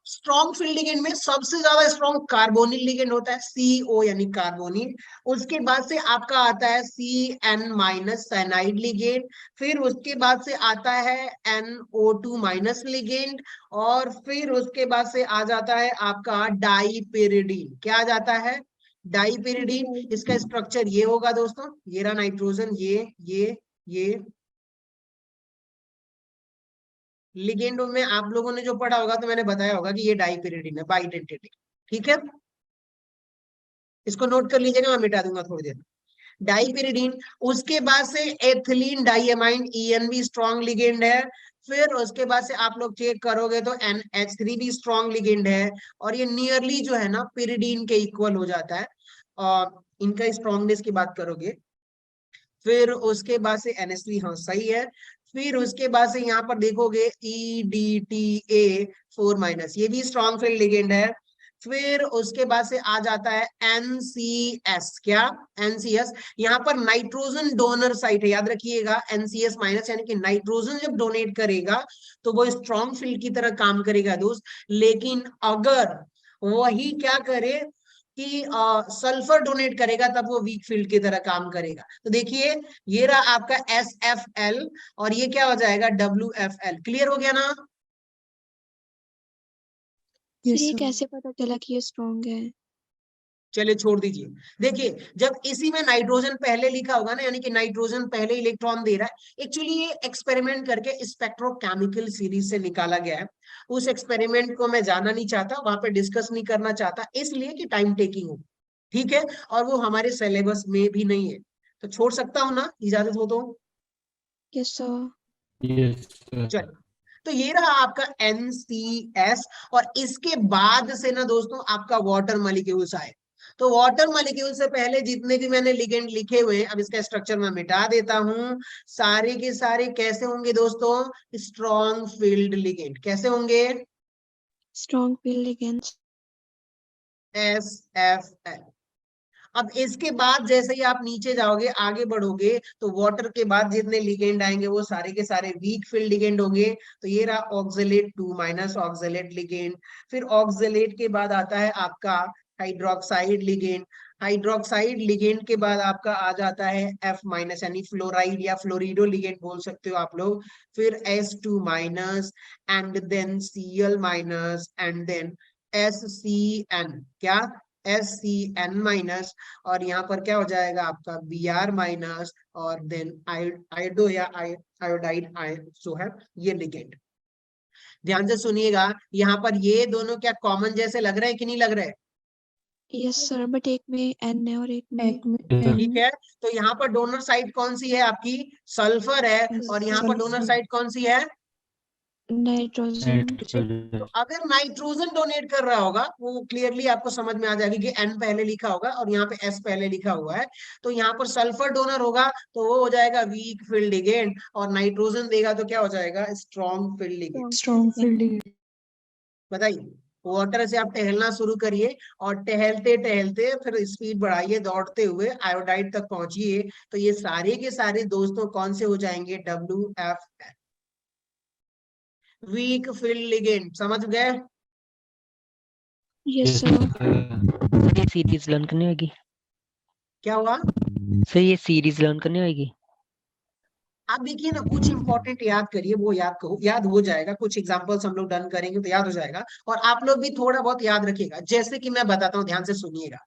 Strong field ligand में सबसे ज्यादा स्ट्रॉन्ग कार्बोनिल लिगेंड होता है, CO यानी कार्बोनिल। उसके बाद से आपका आता है CN माइनस साइनाइड लिगेंड। फिर उसके बाद से आता है NO2 माइनस लिगेंड। और फिर उसके बाद से आ जाता है आपका डाईपिरिडीन। क्या आ जाता है? डाईपिरिडीन। इसका स्ट्रक्चर ये होगा दोस्तों, ये रहा नाइट्रोजन, ये लिगेंड में आप लोगों ने जो पढ़ा होगा तो मैंने बताया होगा कि ये डाईपिरिडीन है, बाइडेंटिटी। ठीक है, इसको नोट कर लीजिएगा, मैं मिटा दूंगा थोड़ी देर में। डाईपिरिडीन। उसके बाद से एथिलीन डाइएमाइन, EN भी स्ट्रॉन्ग लिगेंड है। फिर उसके बाद से आप लोग चेक करोगे तो NH3 भी स्ट्रॉन्ग लिगेंड है। और ये नियरली जो है ना पिरिडीन के इक्वल हो जाता है। और इनका स्ट्रॉन्गनेस की बात करोगे, फिर उसके बाद से NH3, हाँ सही है। फिर उसके बाद से यहाँ पर देखोगे EDTA4 माइनस, ये भी स्ट्रॉन्ग फील्ड लिगेंड है। फिर उसके बाद से आ जाता है NCS। क्या? NCS। यहाँ पर नाइट्रोजन डोनर साइट है, याद रखिएगा। NCS माइनस यानी कि नाइट्रोजन जब डोनेट करेगा तो वो स्ट्रॉन्ग फील्ड की तरह काम करेगा दोस्त। लेकिन अगर वही क्या करे कि सल्फर डोनेट करेगा तब वो वीक फील्ड की तरह काम करेगा। तो देखिए, ये रहा आपका SFL और ये क्या हो जाएगा? WFL। क्लियर हो गया ना? फिर ये कैसे पता चला कि ये स्ट्रॉन्ग है? चलिए छोड़ दीजिए। देखिए, जब इसी में नाइट्रोजन पहले लिखा होगा ना, यानी कि नाइट्रोजन पहले इलेक्ट्रॉन दे रहा है। एक्चुअली ये एक्सपेरिमेंट करके स्पेक्ट्रोकेमिकल सीरीज से निकाला गया है। उस एक्सपेरिमेंट को मैं जाना नहीं चाहता, वहां पे डिस्कस नहीं करना चाहता, इसलिए कि टाइम टेकिंग हो। ठीक है, और वो हमारे सिलेबस में भी नहीं है, तो छोड़ सकता हूँ ना, इजाजत हो तो? Yes sir. चलो, तो ये रहा आपका NCS। और इसके बाद से ना दोस्तों आपका वाटर मॉलिक्यूल्स आए। तो वाटर मॉलिक्यूल से पहले जितने भी मैंने लिगेंड लिखे हुए हैं, अब इसका स्ट्रक्चर मैं मिटा देता हूं। सारे के सारे कैसे होंगे दोस्तों? Strong field ligand. कैसे होंगे? Strong field ligands. SFL। अब इसके बाद जैसे ही आप नीचे जाओगे, आगे बढ़ोगे, तो वाटर के बाद जितने लिगेंड आएंगे वो सारे के सारे वीक फील्ड लिगेंड होंगे। तो ये रहा ऑक्सलेट 2 माइनस ऑक्सलेट लिगेंड। फिर ऑक्सलेट के बाद आता है आपका हाइड्रोक्साइड लिगेंड। हाइड्रोक्साइड लिगेंड के बाद आपका आ जाता है F माइनस यानी फ्लोराइड या फ्लोरिडो लिगेंड बोल सकते हो आप लोग। फिर S2 minus and then Cl minus and then SCN। क्या? SCN minus. और यहाँ पर क्या हो जाएगा आपका Br माइनस और देन आयोडो या आयोडाइड जो है ये लिगेंड। ध्यान से सुनिएगा, यहाँ पर ये दोनों क्या कॉमन जैसे लग रहे हैं कि नहीं लग रहे? यस सर, बट एक में N है और एक में ठीक है, तो यहाँ पर डोनर साइड कौन सी है आपकी? सल्फर है। और यहाँ पर डोनर साइड कौन सी है? नाइट्रोजन। तो अगर नाइट्रोजन डोनेट कर रहा होगा, वो क्लियरली आपको समझ में आ जाएगी कि N पहले लिखा होगा और यहाँ पे S पहले लिखा हुआ है। तो यहाँ पर सल्फर डोनर होगा तो वो हो जाएगा वीक फील्ड लिगेंड, और नाइट्रोजन देगा तो क्या हो जाएगा? Strong field ligand. Strong field ligand. बताइए, वाटर से आप टहलना शुरू करिए और टहलते टहलते फिर स्पीड बढ़ाइए, दौड़ते हुए आयोडाइड तक पहुंचिए, तो ये सारे के सारे दोस्तों कौन से हो जाएंगे? WFL, weak field ligand. समझ गए? Yes sir. ये सीरीज लर्न करनी होगी क्या हुआ? सर? ये सीरीज लर्न करनी होगी? आप देखिए ना, कुछ इंपॉर्टेंट याद करिए, वो याद हो जाएगा। कुछ एग्जांपल्स हम लोग डन करेंगे तो याद हो जाएगा। और आप लोग भी थोड़ा बहुत याद रखिएगा, जैसे कि मैं बताता हूँ, ध्यान से सुनिएगा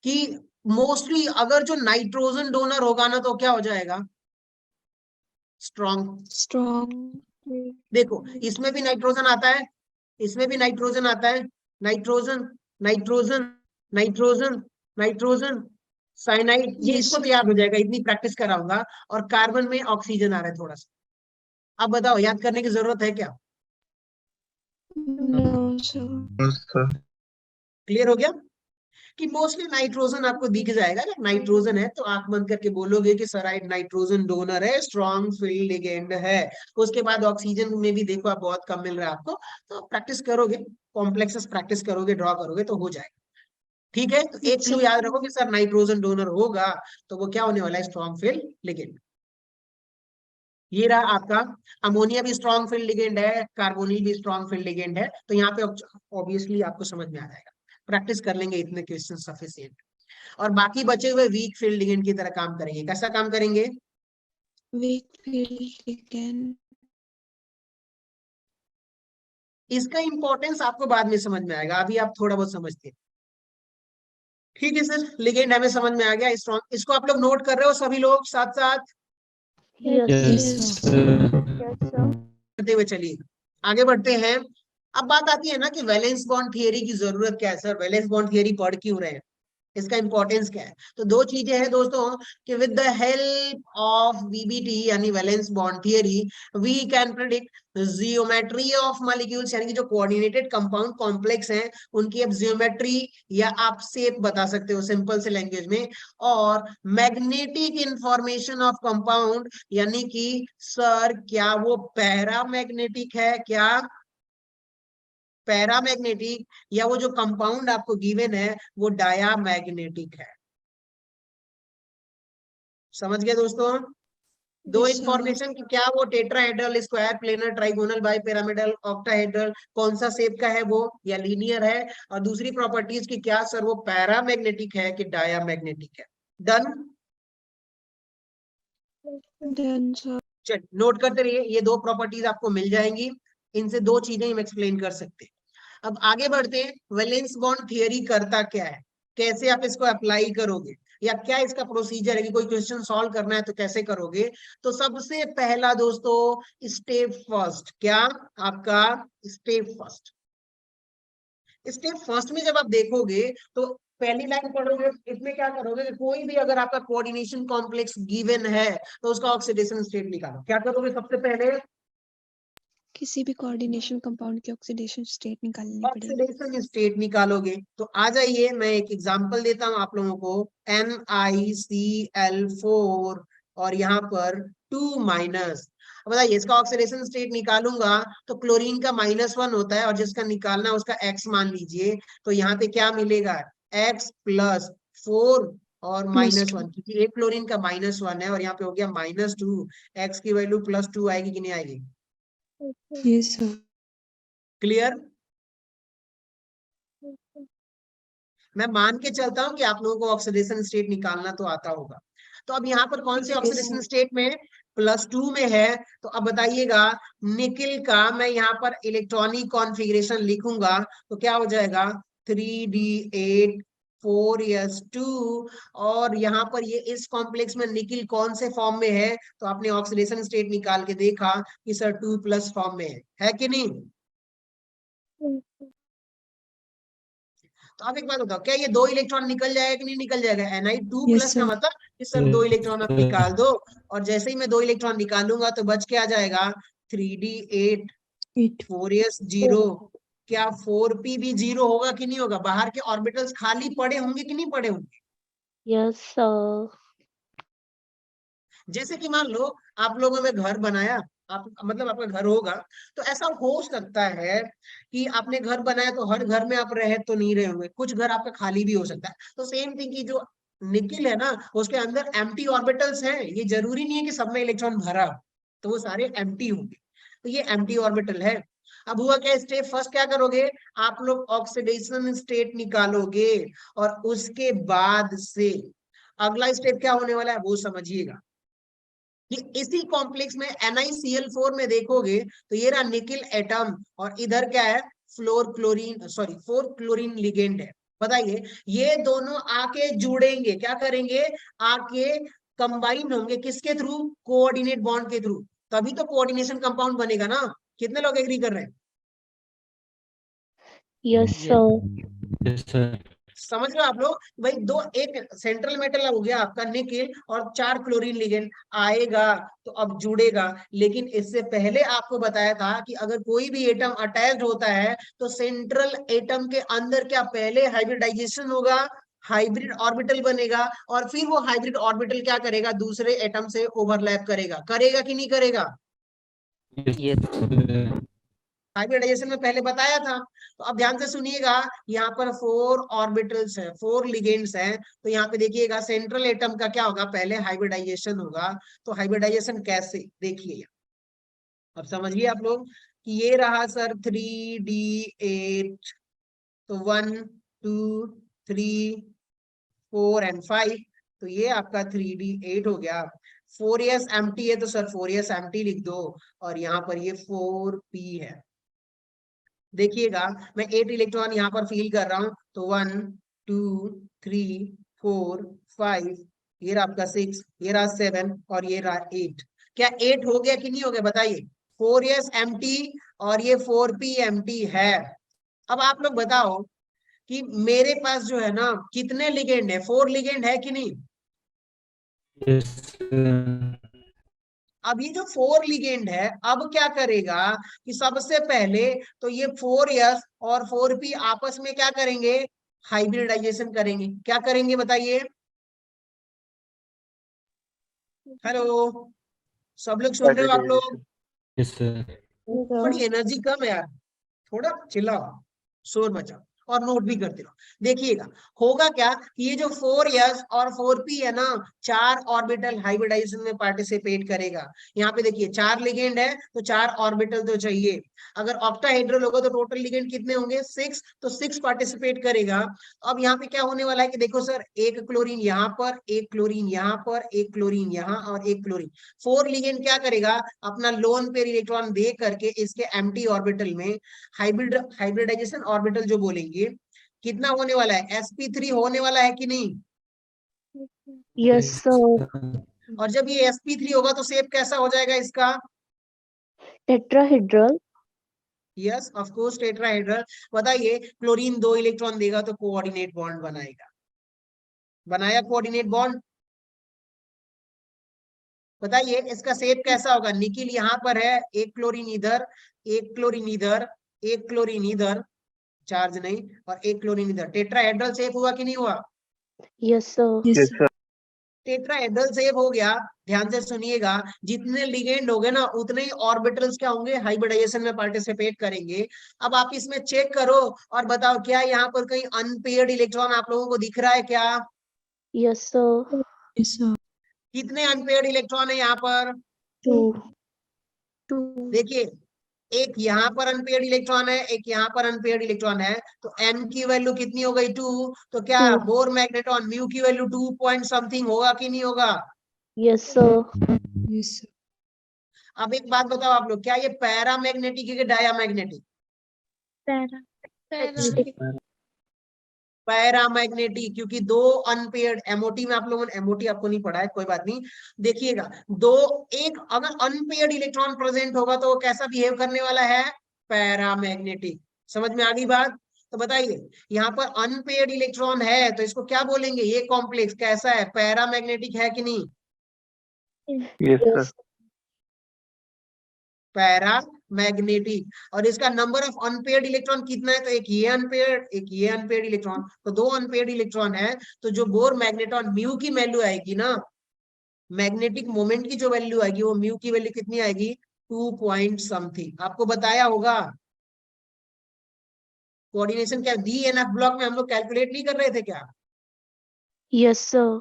कि मोस्टली अगर जो नाइट्रोजन डोनर होगा ना तो क्या हो जाएगा? स्ट्रॉन्ग। स्ट्रॉन्ग। देखो, इसमें भी नाइट्रोजन आता है, इसमें भी नाइट्रोजन आता है। Nitrogen, nitrogen, nitrogen, nitrogen, cyanide, ये इसको तो याद हो जाएगा, इतनी प्रैक्टिस कराऊंगा। और कार्बन में ऑक्सीजन आ रहा है थोड़ा सा। अब बताओ, याद करने की जरूरत है क्या? No sir. क्लियर हो गया कि मोस्टली नाइट्रोजन आपको दिख जाएगा। अगर नाइट्रोजन है तो आंख बंद करके बोलोगे कि सर नाइट्रोजन डोनर है, स्ट्रॉन्ग फील्ड लिगेंड है। उसके बाद ऑक्सीजन में भी देखो आप बहुत कम मिल रहा है आपको, तो प्रैक्टिस करोगे, कॉम्प्लेक्सेस प्रैक्टिस करोगे, ड्रॉ करोगे तो हो जाएगा। ठीक है, तो एक क्लू याद रखो कि सर नाइट्रोजन डोनर होगा तो वो क्या होने वाला है? Strong field ligand. ये रहा आपका अमोनिया भी स्ट्रॉन्ग फील्ड लिगेंड है, कार्बोनिल भी स्ट्रॉन्ग फील्ड लिगेंड है, तो यहाँ पे ऑब्वियसली आपको समझ में आ जाएगा, प्रैक्टिस कर लेंगे इतने क्वेश्चन सफिशिएंट। और बाकी बचे हुए वीक फील्ड लिगेंड की तरह काम करेंगे। कैसा काम करेंगे? weak field ligand. इसका इंपॉर्टेंस आपको बाद में समझ में आएगा, अभी आप थोड़ा बहुत समझते हैं। ठीक है सर, लिगेंड हमें समझ में आ गया स्ट्रॉन्ग। इसको आप लोग नोट कर रहे हो सभी लोग साथ साथ करते हुए चलिए आगे बढ़ते हैं। अब बात आती है ना कि वैलेंस बॉन्ड थियरी की जरूरत क्या है सर, वैलेंस बॉन्ड थियरी पढ़ क्यों रहे हैं, इसका इंपॉर्टेंस क्या है? तो दो चीजें हैं दोस्तों कि with the help of VBT यानी valence bond theory we can predict geometry of molecules, यानी कि जो कोऑर्डिनेटेड कंपाउंड कॉम्प्लेक्स हैं उनकी अब जियोमेट्री या आप शेप बता सकते हो सिंपल से लैंग्वेज में, और मैग्नेटिक इंफॉर्मेशन ऑफ कंपाउंड, यानी कि सर क्या वो पैरामैग्नेटिक है, क्या पैरामैग्नेटिक, या वो जो कंपाउंड आपको गिवन है वो डायामैग्नेटिक है। समझ गए दोस्तों? दो Yes, sir. इंफॉर्मेशन की, क्या वो tetrahedral, square, planar, trigonal, bipyramidal, octahedral, कौन सा शेप का है वो, या लीनियर है, और दूसरी प्रॉपर्टीज की क्या सर वो पैरामैग्नेटिक है कि डायामैग्नेटिक है। डन? Done, sir. चल नोट करते रहिए, ये दो प्रॉपर्टीज आपको मिल जाएंगी, इनसे दो चीजें हम एक्सप्लेन कर सकते हैं। अब आगे बढ़ते हैं, वैलेंस बॉन्ड थियरी करता क्या है, कैसे आप इसको अप्लाई करोगे, या क्या इसका प्रोसीजर है कि कोई क्वेश्चन सॉल्व करना है तो कैसे करोगे। तो सबसे पहला दोस्तों स्टेप फर्स्ट, क्या आपका स्टेप फर्स्ट, स्टेप फर्स्ट में जब आप देखोगे तो पहली लाइन पढ़ोगे, इसमें क्या करोगे कि कोई भी अगर आपका कोऑर्डिनेशन कॉम्प्लेक्स गिवन है तो उसका ऑक्सीडेशन स्टेट निकालो। क्या करोगे सबसे पहले? किसी भी कोऑर्डिनेशन कंपाउंड की ऑक्सीडेशन स्टेट निकालनी पड़ेगी। ऑक्सीडेशन स्टेट निकालोगे। तो आ जाइए, मैं एक एग्जांपल देता हूं आप लोगों को, NiCl4 और यहाँ पर 2-। बताइए इसका ऑक्सीडेशन स्टेट निकालूंगा तो क्लोरीन का -1 होता है और जिसका निकालना है उसका X मान लीजिए, तो यहाँ पे क्या मिलेगा, X+4 और -1, क्योंकि एक क्लोरीन का -1 है और यहाँ पे हो गया -2, X की वैल्यू +2 आएगी कि नहीं आएगी? Yes sir. क्लियर? मैं मान के चलता हूं कि आप लोगों को ऑक्सीडेशन स्टेट निकालना तो आता होगा। तो अब यहाँ पर कौन से ऑक्सीडेशन स्टेट में, +2 में है। तो अब बताइएगा निकिल का मैं यहाँ पर इलेक्ट्रॉनिक कॉन्फ़िगरेशन लिखूंगा तो क्या हो जाएगा, 3d8 4s2, और यहाँ पर ये इस कॉम्प्लेक्स में निकिल कौन से फॉर्म में है, तो आपने ऑक्सीडेशन स्टेट निकाल के देखा कि सर 2+ फॉर्म में है कि नहीं? तो आप एक बात बताओ, क्या ये 2 इलेक्ट्रॉन निकल जाएगा कि नहीं निकल जाएगा? Ni2+ का मतलब कि सर 2 इलेक्ट्रॉन आप निकाल दो, और जैसे ही मैं 2 इलेक्ट्रॉन निकालूंगा तो बच के आ जाएगा 3d8 4s0। क्या 4p भी 0 होगा कि नहीं होगा? बाहर के ऑर्बिटल्स खाली पड़े होंगे कि नहीं पड़े होंगे? Yes sir. जैसे कि मान लो आप लोगों ने घर बनाया, आप मतलब आपका घर होगा, तो ऐसा हो सकता है कि आपने घर बनाया तो हर घर में आप रहे तो नहीं रहे होंगे, कुछ घर आपका खाली भी हो सकता है। तो सेम थिंग की जो निकिल है ना उसके अंदर एम्प्टी ऑर्बिटल्स हैं, ये जरूरी नहीं है कि सब में इलेक्ट्रॉन भरा हो, तो वो सारे एम्प्टी होंगे, तो ये एम्प्टी ऑर्बिटल है। अब हुआ क्या, स्टेप फर्स्ट क्या करोगे, आप लोग ऑक्सीडेशन स्टेट निकालोगे, और उसके बाद से अगला स्टेप क्या होने वाला है वो समझिएगा। ये इसी कॉम्प्लेक्स में NiCl4 में देखोगे तो ये रहा निकिल एटम, और इधर क्या है, 4 क्लोरीन लिगेंड है। बताइए ये दोनों आके जुड़ेंगे, क्या करेंगे, आके कंबाइन होंगे किसके थ्रू, कोऑर्डिनेट बॉन्ड के थ्रू, तभी तो कोऑर्डिनेशन कंपाउंड बनेगा ना। कितने लोग एग्री कर रहे हैं? Yes sir. समझ रहे हो आप लोग? भाई दो, एक सेंट्रल मेटल हो गया आपका निकिल और 4 क्लोरीन लिगेंड आएगा तो अब जुड़ेगा। लेकिन इससे पहले आपको बताया था कि अगर कोई भी एटम अटैच्ड होता है तो सेंट्रल एटम के अंदर क्या पहले हाइब्रिडाइजेशन होगा, हाइब्रिड ऑर्बिटल बनेगा, और फिर वो हाइब्रिड ऑर्बिटल क्या करेगा, दूसरे एटम से ओवरलैप करेगा, करेगा कि नहीं करेगा? यस हाइब्रिडाइजेशन में पहले बताया था। तो अब ध्यान से सुनिएगा, यहाँ पर 4 ऑर्बिटल्स हैं, 4 लिगेंड्स हैं। तो यहाँ पे देखिएगा सेंट्रल एटम का क्या होगा, पहले हाइब्रिडाइजेशन होगा। तो हाइब्रिडाइजेशन कैसे, देखिए अब समझिए आप लोग कि ये रहा सर 3D8, तो 1 2 3 4 एंड 5, तो ये आपका 3D8 हो गया। 4s एम्प्टी है तो सर 4s एम्प्टी लिख दो, और यहाँ पर ये 4p है। देखिएगा मैं 8 इलेक्ट्रॉन यहाँ पर फील कर रहा हूं, तो 1 2 3 4 5, ये रहा आपका 6, ये रहा 7 और ये रहा 8। क्या 8 हो गया कि नहीं हो गया बताइए? 4s एम्प्टी और ये 4p एम्प्टी है। अब आप लोग बताओ कि मेरे पास जो है ना कितने लिगेंड है, 4 लिगेंड है कि नहीं? Yes, sir. अब ये जो 4 लिगेंड है, अब क्या करेगा कि सबसे पहले तो ये 4s और 4p आपस में क्या करेंगे, हाइब्रिडाइजेशन करेंगे। क्या करेंगे बताइए? हेलो, सब लोग सुन रहे हो आप लोग? Yes, sir. थोड़ी एनर्जी कम है यार, थोड़ा चिल्लाओ, शोर मचाओ और नोट भी करते रहो। देखिएगा होगा क्या कि ये जो 4s और 4p है ना, 4 ऑर्बिटल हाइब्रिडाइजेशन में पार्टिसिपेट करेगा। यहाँ पे देखिए 4 लिगेंड है तो 4 ऑर्बिटल तो चाहिए। अगर ऑक्टाहेड्रल होगा तो टोटल लिगेंड कितने होंगे, 6, तो 6 पार्टिसिपेट करेगा। अब यहाँ पे क्या होने वाला है कि देखो सर, एक क्लोरीन यहाँ पर, एक क्लोरीन यहाँ पर, एक क्लोरीन यहाँ और एक क्लोरीन। 4 लिगेंड क्या करेगा, अपना लोन पेयर इलेक्ट्रॉन दे करके इसके एम्प्टी ऑर्बिटल में हाइब्रिडाइजेशन ऑर्बिटल जो बोलेंगे कितना होने वाला है, sp3 होने वाला है कि नहीं? Yes, Yes, sir. sir. और जब ये sp3 होगा तो शेप कैसा हो जाएगा इसका? Tetrahedral. Yes of course tetrahedral. बताइए क्लोरीन 2 इलेक्ट्रॉन देगा तो कोऑर्डिनेट बॉन्ड बनाएगा, बनाया कोऑर्डिनेट बॉन्ड। बताइए इसका शेप कैसा होगा, निकिल यहाँ पर है, एक क्लोरीन इधर, एक क्लोरीन इधर, एक क्लोरीन इधर, चार्ज नहीं, और एक क्लोरीन इधर। टेट्राहेड्रल शेप हुआ कि नहीं हुआ? Yes, sir. Yes, sir. Tetrahedral shape हो गया। ध्यान से सुनिएगा, जितने लिगेंड होंगे ना उतने ही ऑर्बिटल्स क्या होंगे, हाइब्रिडाइजेशन में पार्टिसिपेट करेंगे। अब आप इसमें चेक करो और बताओ क्या यहाँ पर कहीं अनपेयर्ड इलेक्ट्रॉन आप लोगों को दिख रहा है क्या? Yes, sir. Yes, sir. कितने अनपेयर्ड इलेक्ट्रॉन है यहाँ पर? 2. 2. देखिए एक यहाँ पर अनपेयर्ड इलेक्ट्रॉन है, एक यहाँ पर अनपेयर्ड इलेक्ट्रॉन है, तो n की वैल्यू कितनी हो गई, 2। तो क्या 2. बोर मैग्नेटॉन म्यू की वैल्यू 2 पॉइंट समथिंग होगा कि नहीं होगा? Yes, sir. Yes, sir. अब एक बात बताओ आप लोग, क्या ये पैरामैग्नेटिक है कि डायामैग्नेटिक? पैरामैग्नेटिक, क्योंकि दो अनपेयर्ड, एमओटी में आप लोगों ने, एमओटी आपको नहीं पढ़ा है कोई बात नहीं, देखिएगा दो, एक अगर अनपेयर्ड इलेक्ट्रॉन प्रेजेंट होगा तो वो कैसा बिहेव करने वाला है, पैरामैग्नेटिक। समझ में आ गई बात? तो बताइए यहाँ पर अनपेयर्ड इलेक्ट्रॉन है तो इसको क्या बोलेंगे, ये कॉम्प्लेक्स कैसा है, पैरामैग्नेटिक है कि नहीं? Yes, sir. पैरामैग्नेटिक। और इसका नंबर ऑफ अनपेयर्ड इलेक्ट्रॉन कितना है, तो एक ये अनपेयर्ड, एक ये अनपेयर्ड इलेक्ट्रॉन, तो 2 अनपेयर्ड इलेक्ट्रॉन है। तो जो बोर मैग्नेटॉन म्यू की वैल्यू आएगी ना, मैग्नेटिक मोमेंट की जो वैल्यू आएगी वो म्यू की वैल्यू कितनी आएगी, 2 पॉइंट समथिंग। आपको बताया होगा कोऑर्डिनेशन क्या डी एन एफ ब्लॉक में हम लोग कैलकुलेट नहीं कर रहे थे क्या? Yes, sir.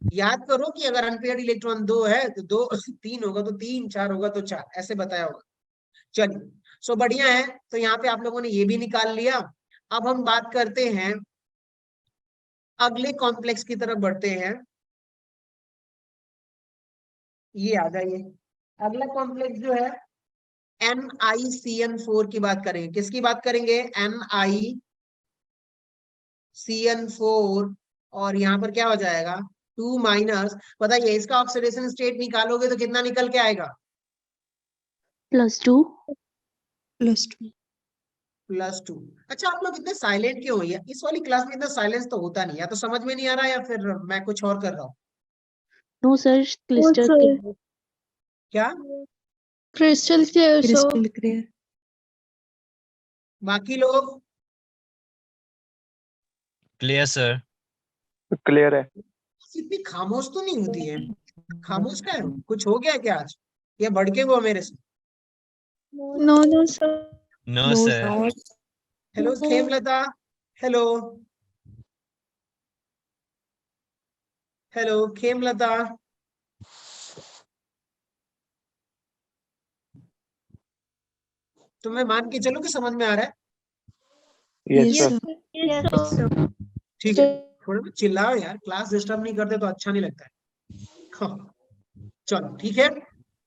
याद करो कि अगर अनपेयर्ड इलेक्ट्रॉन 2 है तो 2 3 होगा तो 3, 4 होगा तो 4, ऐसे बताया होगा। चलिए सो बढ़िया है, तो यहाँ पे आप लोगों ने ये भी निकाल लिया। अब हम बात करते हैं अगले कॉम्प्लेक्स की तरफ बढ़ते हैं। ये आ जाइए, अगला कॉम्प्लेक्स जो है NiCN4 की बात करेंगे। किसकी बात करेंगे, NiCN4, और यहाँ पर क्या हो जाएगा 2 माइनस, बताइए इसका ऑक्सीडेशन स्टेट निकालोगे तो कितना निकल के आएगा, +2. +2. +2। अच्छा आप लोग इतने साइलेंट क्यों है, इस वाली क्लास में इतना साइलेंस तो होता नहीं, या तो समझ में नहीं आ रहा या फिर मैं कुछ और कर रहा हूँ। No, sir. Crystal sir. clear. क्या Crystal clear, sir. Crystal clear. बाकी लोग? Clear sir. क्लियर है। इतनी खामोश तो नहीं होती है, खामोश क्या है, कुछ हो गया क्या आज, या भड़के हुआ मेरे से? No, sir. No, No, sir. sir. Hello Khemlata, hello hello Khemlata, तुम्हें मान के चलो कि समझ में आ रहा है? Yes, Yes, sir. sir. Yes, sir. ठीक है, थोड़ा बहुत चिल्लाओ यार, क्लास डिस्टर्ब नहीं करते तो अच्छा नहीं लगता है। हाँ, चलो ठीक है,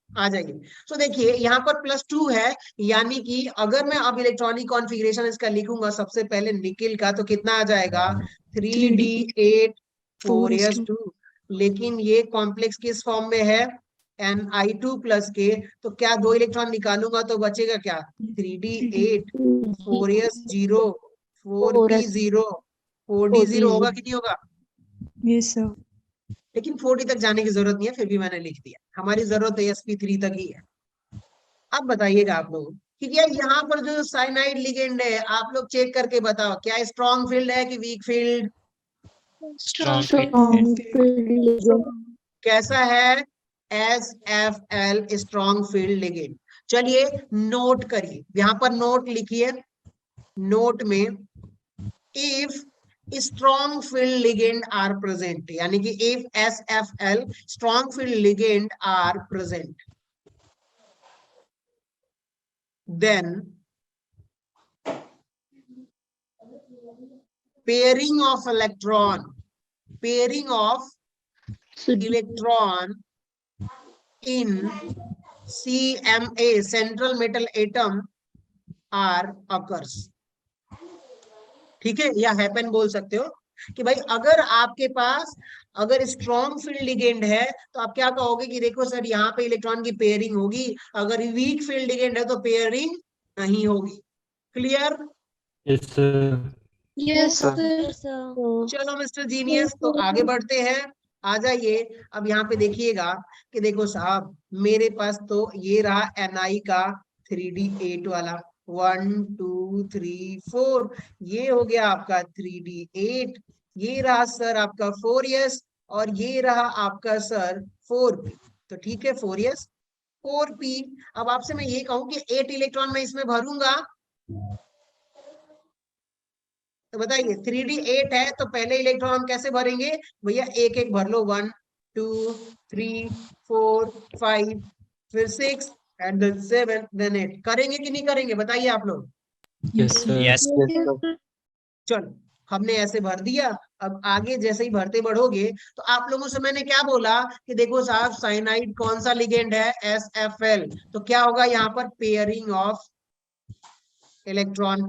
आ जाइए। तो देखिए यहाँ पर +2 है, यानी कि अगर मैं अब इलेक्ट्रॉनिक कॉन्फ़िगरेशन इसका लिखूंगा सबसे पहले निकिल का, तो कितना आ जाएगा 3d8 4s2, लेकिन ये कॉम्प्लेक्स किस फॉर्म में है, Ni2 प्लस के, तो क्या 2 इलेक्ट्रॉन निकालूंगा तो बचेगा क्या 3d8 4s0 4p0 4d0 होगा कि नहीं होगा? Yes, sir. लेकिन 4d तक जाने की जरूरत नहीं है, फिर भी मैंने लिख दिया, हमारी जरूरत sp3 तक ही है। अब बताइएगा आप लोग कि क्या यहाँ पर जो साइनाइड लिगेंड है, आप लोग चेक करके बताओ क्या स्ट्रॉन्ग फील्ड है कि weak field? Strong Strong field ligand. कैसा है? SFL strong field ligand. चलिए नोट करिए, यहाँ पर नोट लिखिए, नोट में if strong field ligand are present, यानी कि if SFL strong field ligand are present, then pairing of electron So in CMA central metal atom are occurs। ठीक है, या हैपन बोल सकते हो कि भाई अगर आपके पास अगर स्ट्रॉन्ग फील्ड लिगेंड है तो आप क्या कहोगे कि देखो सर यहाँ पे इलेक्ट्रॉन की पेयरिंग होगी, अगर वीक फील्ड लिगेंड है तो पेयरिंग नहीं होगी। Clear? Yes, sir. Yes, sir. sir. चलो मिस्टर जीनियस, तो आगे बढ़ते हैं, आ जाइए। अब यहाँ पे देखिएगा कि देखो साहब मेरे पास तो ये रहा Ni का 3d8 वाला 1 2 3 4, ये हो गया आपका 3d8, ये रहा सर आपका 4s, और ये रहा आपका सर 4p। तो ठीक है 4s 4p। अब आपसे मैं ये कहूं कि 8 इलेक्ट्रॉन मैं इसमें भरूंगा, तो बताइए 3d8 है तो पहले इलेक्ट्रॉन हम कैसे भरेंगे भैया, एक एक भर लो, 1 2 3 4 5 फिर 6 एंड देन 7 देन 8, करेंगे कि नहीं करेंगे बताइए आप लोग? Yes, sir. Yes. Yes, sir. चलो हमने ऐसे भर दिया। अब आगे जैसे ही भरते बढ़ोगे तो आप लोगों से मैंने क्या बोला कि देखो साहब साइनाइड कौन सा लिगेंड है, SFL, तो क्या होगा यहाँ पर पेयरिंग ऑफ इलेक्ट्रॉन,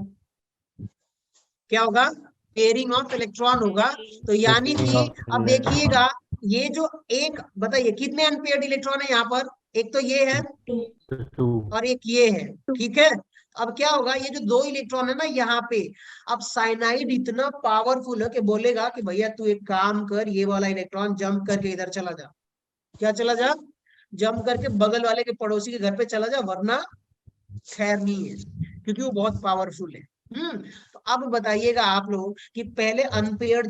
क्या होगा पेयरिंग ऑफ इलेक्ट्रॉन होगा। तो यानी कि अब देखिएगा ये जो एक, बताइए कितने अनपेयर्ड इलेक्ट्रॉन है यहाँ पर, एक तो ये है 2. और एक ये है, ठीक है। अब क्या होगा, ये जो 2 इलेक्ट्रॉन है ना यहाँ पे, अब साइनाइड इतना पावरफुल है कि बोलेगा कि भैया तू एक काम कर, ये वाला इलेक्ट्रॉन जंप करके इधर चला जा, क्या चला जा, जंप करके बगल वाले के पड़ोसी के घर पे चला जा, वरना खैर नहीं है, क्योंकि वो बहुत पावरफुल है। तो अब बताइएगा आप लोग कि पहले अनपेयर्ड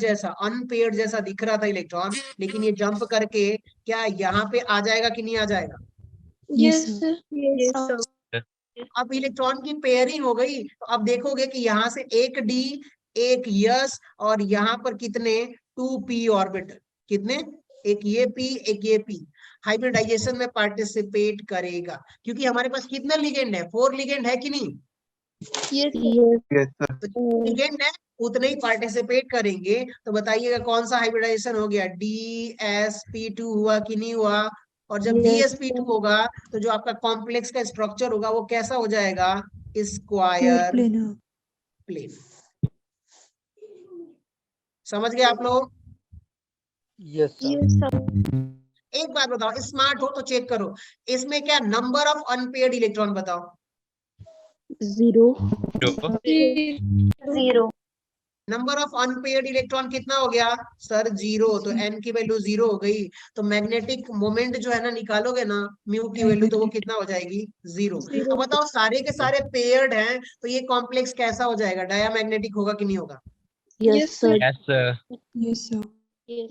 जैसा दिख रहा था इलेक्ट्रॉन, लेकिन ये जंप करके क्या यहाँ पे आ जाएगा कि नहीं आ जाएगा? Yes, sir. yes, sir. अब इलेक्ट्रॉन की पेयरिंग हो गई, तो अब देखोगे कि यहाँ से एक डी एक यस, और यहाँ पर कितने 2p ऑर्बिटल, कितने, एक ये p एक ये p हाइब्रिडाइजेशन में पार्टिसिपेट करेगा, क्योंकि हमारे पास कितना लिगेंड है, 4 लिगेंड है कि नहीं? Yes, Yes, sir. तो लिगेंड है उतने ही पार्टिसिपेट करेंगे। तो बताइएगा कौन सा हाइब्रिडाइजेशन हो गया, DsP2 हुआ कि नहीं हुआ? और जब Yes, DsP2 होगा तो जो आपका कॉम्प्लेक्स का स्ट्रक्चर होगा वो कैसा हो जाएगा, स्क्वायर प्लेन। समझ गए आप लोग? Yes, sir. yes, sir. एक बात बताओ, स्मार्ट हो तो चेक करो, इसमें क्या नंबर ऑफ अनपेयर्ड इलेक्ट्रॉन बताओ? 0. 0. नंबर ऑफ अनपेयर्ड इलेक्ट्रॉन कितना हो गया सर, 0, तो n की वैल्यू 0 हो गई, तो मैग्नेटिक मोमेंट जो है ना निकालोगे ना, म्यू की वैल्यू, तो वो कितना हो जाएगी 0। अब बताओ सारे के सारे पेयर्ड हैं तो ये कॉम्प्लेक्स कैसा हो जाएगा, डायमैग्नेटिक होगा कि नहीं होगा? Yes, sir. Yes, sir. Yes, sir. Yes,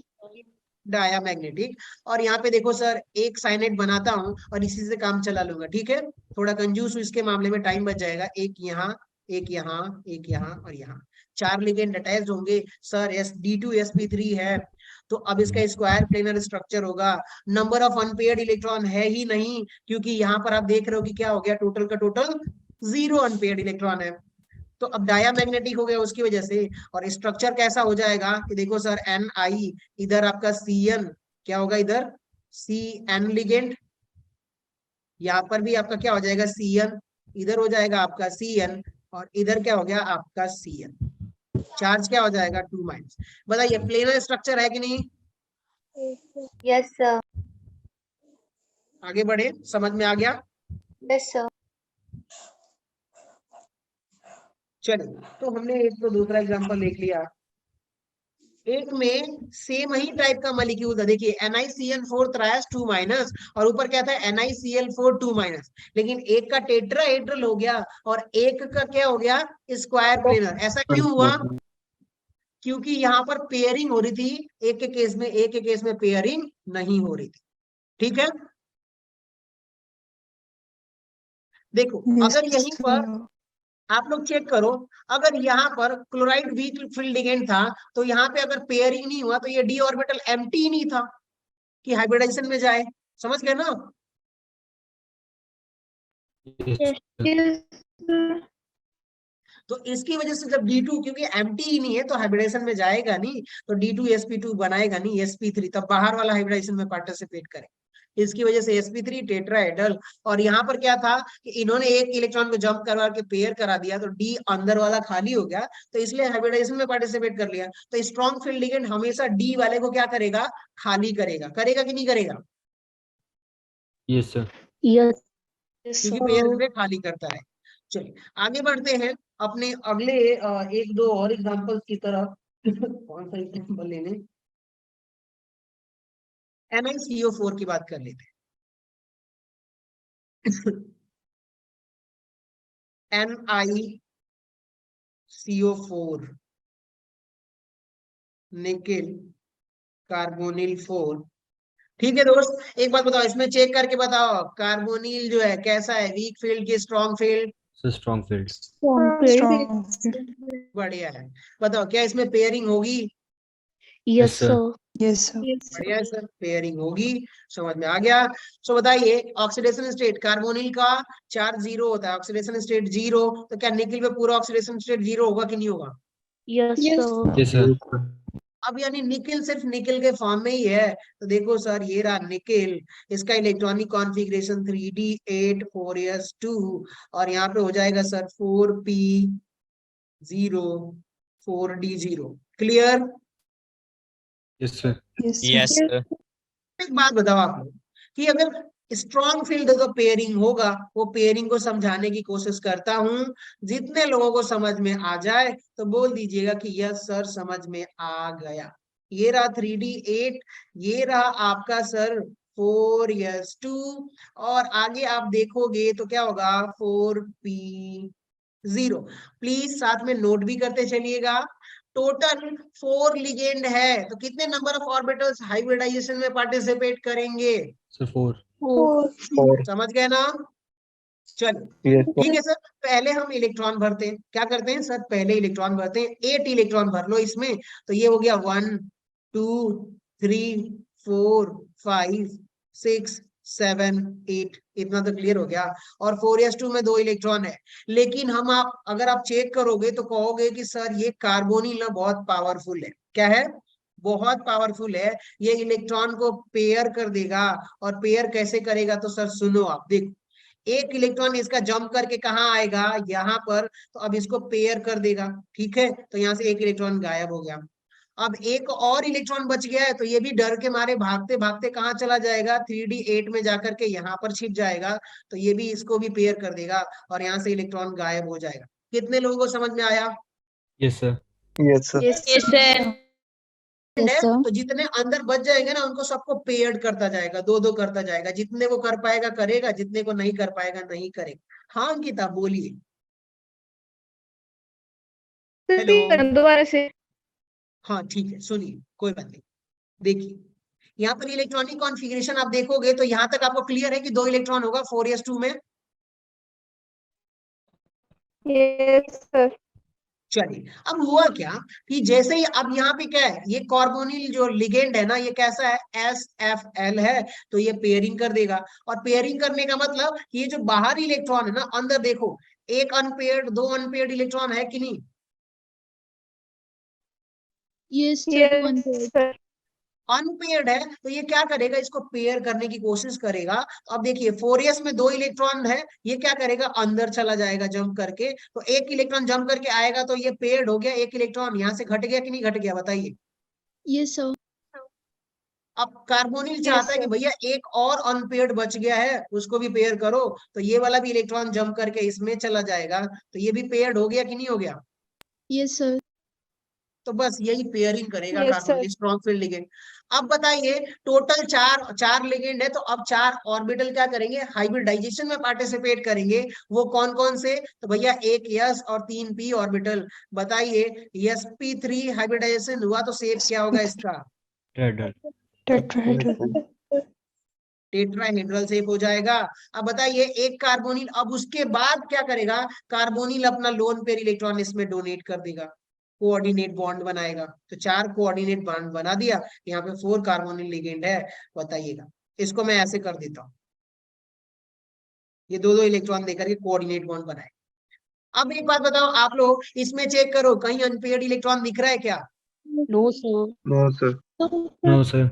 diamagnetic. और यहाँ पे देखो सर एक साइनेट बनाता हूँ और इसी से काम चला लूंगा, ठीक है। थोड़ा कंजूस हूँ इसके मामले में, टाइम बच जाएगा। एक यहाँ, एक यहाँ, एक यहाँ और यहाँ, 4 लिगेंड अटैच होंगे सर। D2sp3 है, तो अब इसका स्क्वायर प्लेनर स्ट्रक्चर होगा। नंबर ऑफ अनपेयर्ड इलेक्ट्रॉन है ही नहीं, क्योंकि यहाँ पर आप देख रहे हो कि क्या हो गया, टोटल का टोटल 0 अनपेयर्ड इलेक्ट्रॉन है। तो अब डायामैग्नेटिक हो गया उसकी वजह से। और स्ट्रक्चर कैसा हो जाएगा कि देखो सर Ni, इधर आपका Cn क्या होगा, इधर Cn लिगेंड, यहाँ पर भी आपका क्या हो जाएगा Cn, इधर हो जाएगा आपका Cn, और इधर क्या हो गया आपका Cn। चार्ज क्या हो जाएगा 2-। बताइए प्लेनर स्ट्रक्चर है कि नहीं? Yes, sir. आगे बढ़े, समझ में आ गया? Yes, sir. चलिए, तो हमने एक तो दूसरा एग्जांपल देख लिया। एक में सेम ही टाइप का मॉलिक्यूल था, देखिए NiCl4 2- और ऊपर क्या था NiCl4 2-, लेकिन एक का टेट्राहेड्रल हो गया और एक का क्या हो गया, स्क्वायर प्लेनर। ऐसा क्यों हुआ? क्योंकि यहाँ पर पेयरिंग हो रही थी, एक के केस में, एक के केस में पेयरिंग नहीं हो रही थी, ठीक है। देखो अगर यहीं पर आप लोग चेक करो, अगर यहाँ पर क्लोराइड वीक फील्ड लिगेंड था, तो यहाँ पे अगर पेयरिंग नहीं हुआ तो ये d ऑर्बिटल एम्प्टी नहीं था कि हाइब्रिडाइजेशन में जाए, समझ गए ना? Yes, sir. Yes. तो इसकी वजह से जब D2 क्योंकि एम्प्टी ही नहीं है तो हाइब्रिडाइजेशन में जाएगा नहीं, तो D2sp2 बनाएगा नहीं, sp3 तब बाहर वाला हाइब्रिडाइजेशन में पार्टिसिपेट करे। इसकी वजह से sp3 टेट्राहेड्रल। और यहाँ पर क्या था कि इन्होंने एक इलेक्ट्रॉन को जंप करवा के पेयर करा दिया, तो D अंदर वाला खाली हो गया, तो इसलिए हाइब्रिडाइजेशन में पार्टिसिपेट कर लिया। तो स्ट्रॉन्ग फील्ड लिगेंड हमेशा D वाले को क्या करेगा, खाली करेगा। करेगा कि नहीं करेगा? Yes, sir. Yes. क्योंकि पेयर में खाली करता है। चलिए आगे बढ़ते हैं अपने अगले एक दो और एग्जांपल्स की तरफ। कौन सा एग्जांपल लेने? NiCO4 की बात कर लेते हैं। NiCO4 निकेल कार्बोनिल 4, ठीक है दोस्त। एक बात बताओ, इसमें चेक करके बताओ, कार्बोनिल जो है कैसा है, वीक फील्ड की strong field? So strong field. Strong. बढ़िया है। बताओ क्या इसमें पेयरिंग होगी? Yes, sir. sir. Yes, sir. बढ़िया है सर, पेयरिंग होगी, समझ में आ गया। सो बताइए ऑक्सीडेशन स्टेट कार्बोनिल का चार्ज 0 होता है, ऑक्सीडेशन स्टेट 0, तो क्या निकिल पे पूरा ऑक्सीडेशन स्टेट 0 होगा कि नहीं होगा? Yes, sir. Yes, sir. अब यानी निकिल सिर्फ निकिल के फॉर्म में ही है, तो देखो सर ये रहा निकिल, इसका इलेक्ट्रॉनिक कॉन्फ़िगरेशन 3d8 4s2, और यहाँ पे हो जाएगा sir 4p0 4d0। Clear? Yes, sir. Yes, sir. एक बात बताओ आप लोग कि अगर स्ट्रॉन्ग फील्ड तो पेयरिंग होगा, वो पेयरिंग को समझाने की कोशिश करता हूं, जितने लोगों को समझ में आ जाए तो बोल दीजिएगा कि यस सर समझ में आ गया। ये रहा 3d8, ये रहा आपका सर 4s2, और आगे आप देखोगे तो क्या होगा 4p0। प्लीज साथ में नोट भी करते चलिएगा। टोटल 4 लिगेंड है, तो कितने नंबर ऑफ ऑर्बिटल्स हाइब्रिडाइजेशन में पार्टिसिपेट करेंगे? So 4. 4. समझ गए ना? चलो Yes, sir. ठीक है सर, पहले हम इलेक्ट्रॉन भरते हैं। क्या करते हैं सर, पहले इलेक्ट्रॉन भरते हैं। 8 इलेक्ट्रॉन भर लो इसमें, तो ये हो गया 1 2 3 4 5 6 7 8, इतना तो क्लियर हो गया। और 4s2 में 2 इलेक्ट्रॉन है, लेकिन हम आप अगर आप चेक करोगे तो कहोगे कि सर ये कार्बोनिल ना बहुत पावरफुल है। क्या है? बहुत पावरफुल है, ये इलेक्ट्रॉन को पेयर कर देगा। और पेयर कैसे करेगा, तो सर सुनो आप, देखो एक इलेक्ट्रॉन इसका जंप करके कहाँ आएगा, यहाँ पर, तो अब इसको पेयर कर देगा, ठीक है। तो यहाँ से एक इलेक्ट्रॉन गायब हो गया। अब एक और इलेक्ट्रॉन बच गया है, तो ये भी डर के मारे भागते भागते कहाँ चला जाएगा, 3d8 में जाकर के यहाँ पर छिप जाएगा, तो ये भी इसको भी पेयर कर देगा और यहाँ से इलेक्ट्रॉन गायब हो जाएगा। कितने लोगों को समझ में आया? Yes, sir. Yes, sir. Yes, sir. Yes, sir. तो जितने अंदर बच जाएंगे ना उनको सबको पेयर्ड करता जाएगा, 2-2 करता जाएगा। जितने को कर पाएगा करेगा, जितने को नहीं कर पाएगा नहीं करेगा। हाँ अंकिता बोलिए। हेलो। दोबारा से। हाँ ठीक है, सुनिए कोई बात नहीं। देखिए यहाँ पर इलेक्ट्रॉनिक कॉन्फ़िगरेशन आप देखोगे तो यहाँ तक आपको क्लियर है कि 2 इलेक्ट्रॉन होगा 4s2 में। Yes, sir. चलिए, अब हुआ क्या कि जैसे ही अब यहाँ पे क्या है, ये कार्बोनिल जो लिगेंड है ना, ये कैसा है, SFL है, तो ये पेयरिंग कर देगा। और पेयरिंग करने का मतलब ये जो बाहरी इलेक्ट्रॉन है ना, अंदर देखो, एक अनपेयर्ड, 2 अनपेयर्ड इलेक्ट्रॉन है कि नहीं? Yes, sir. Yes, One word. sir. Unpaired है तो ये क्या करेगा, इसको पेयर करने की कोशिश करेगा। तो अब देखिए 4s में 2 इलेक्ट्रॉन है, ये क्या करेगा, अंदर चला जाएगा जंप करके, तो एक इलेक्ट्रॉन जंप करके आएगा, तो ये पेयर्ड हो गया, एक इलेक्ट्रॉन यहाँ से घट गया कि नहीं घट गया, बताइए। Yes, sir. अब कार्बोनिल Yes, चाहता है कि sir. भैया एक और अनपेयर्ड बच गया है, उसको भी पेयर करो, तो ये वाला भी इलेक्ट्रॉन जंप करके इसमें चला जाएगा, तो ये भी पेयर्ड हो गया कि नहीं हो गया। Yes, sir. तो बस यही पेयरिंग करेगा Yes, carbonyl, sir. Strong field ligand. अब बताइए, टोटल चार लिगेंड है, तो अब 4 ऑर्बिटल क्या करेंगे, हाइब्रिडाइजेशन में पार्टिसिपेट करेंगे। वो कौन कौन से, तो भैया एक s और 3 p ऑर्बिटल। बताइए, sp3 हाइब्रिडाइजेशन हुआ तो शेप क्या होगा इसका, Tetrahedral. Tetrahedral. टेट्राहेड्रल शेप हो जाएगा। अब बताइए, एक कार्बोनिल, अब उसके बाद क्या करेगा, कार्बोनिल अपना लोन पेयर इलेक्ट्रॉन इसमें डोनेट कर देगा, कोऑर्डिनेट बॉन्ड बनाएगा। तो 4 कोऑर्डिनेट बॉन्ड बना दिया, यहाँ पे 4 कार्बोनिल लिगेंड है। बताइएगा, इसको मैं ऐसे कर देता हूँ, ये 2 इलेक्ट्रॉन देकर के कोऑर्डिनेट बॉन्ड बनाए। अब एक बात बताओ आप लोग, इसमें चेक करो कहीं अनपेयर्ड इलेक्ट्रॉन दिख रहा है क्या? No, sir. No, sir. No, sir.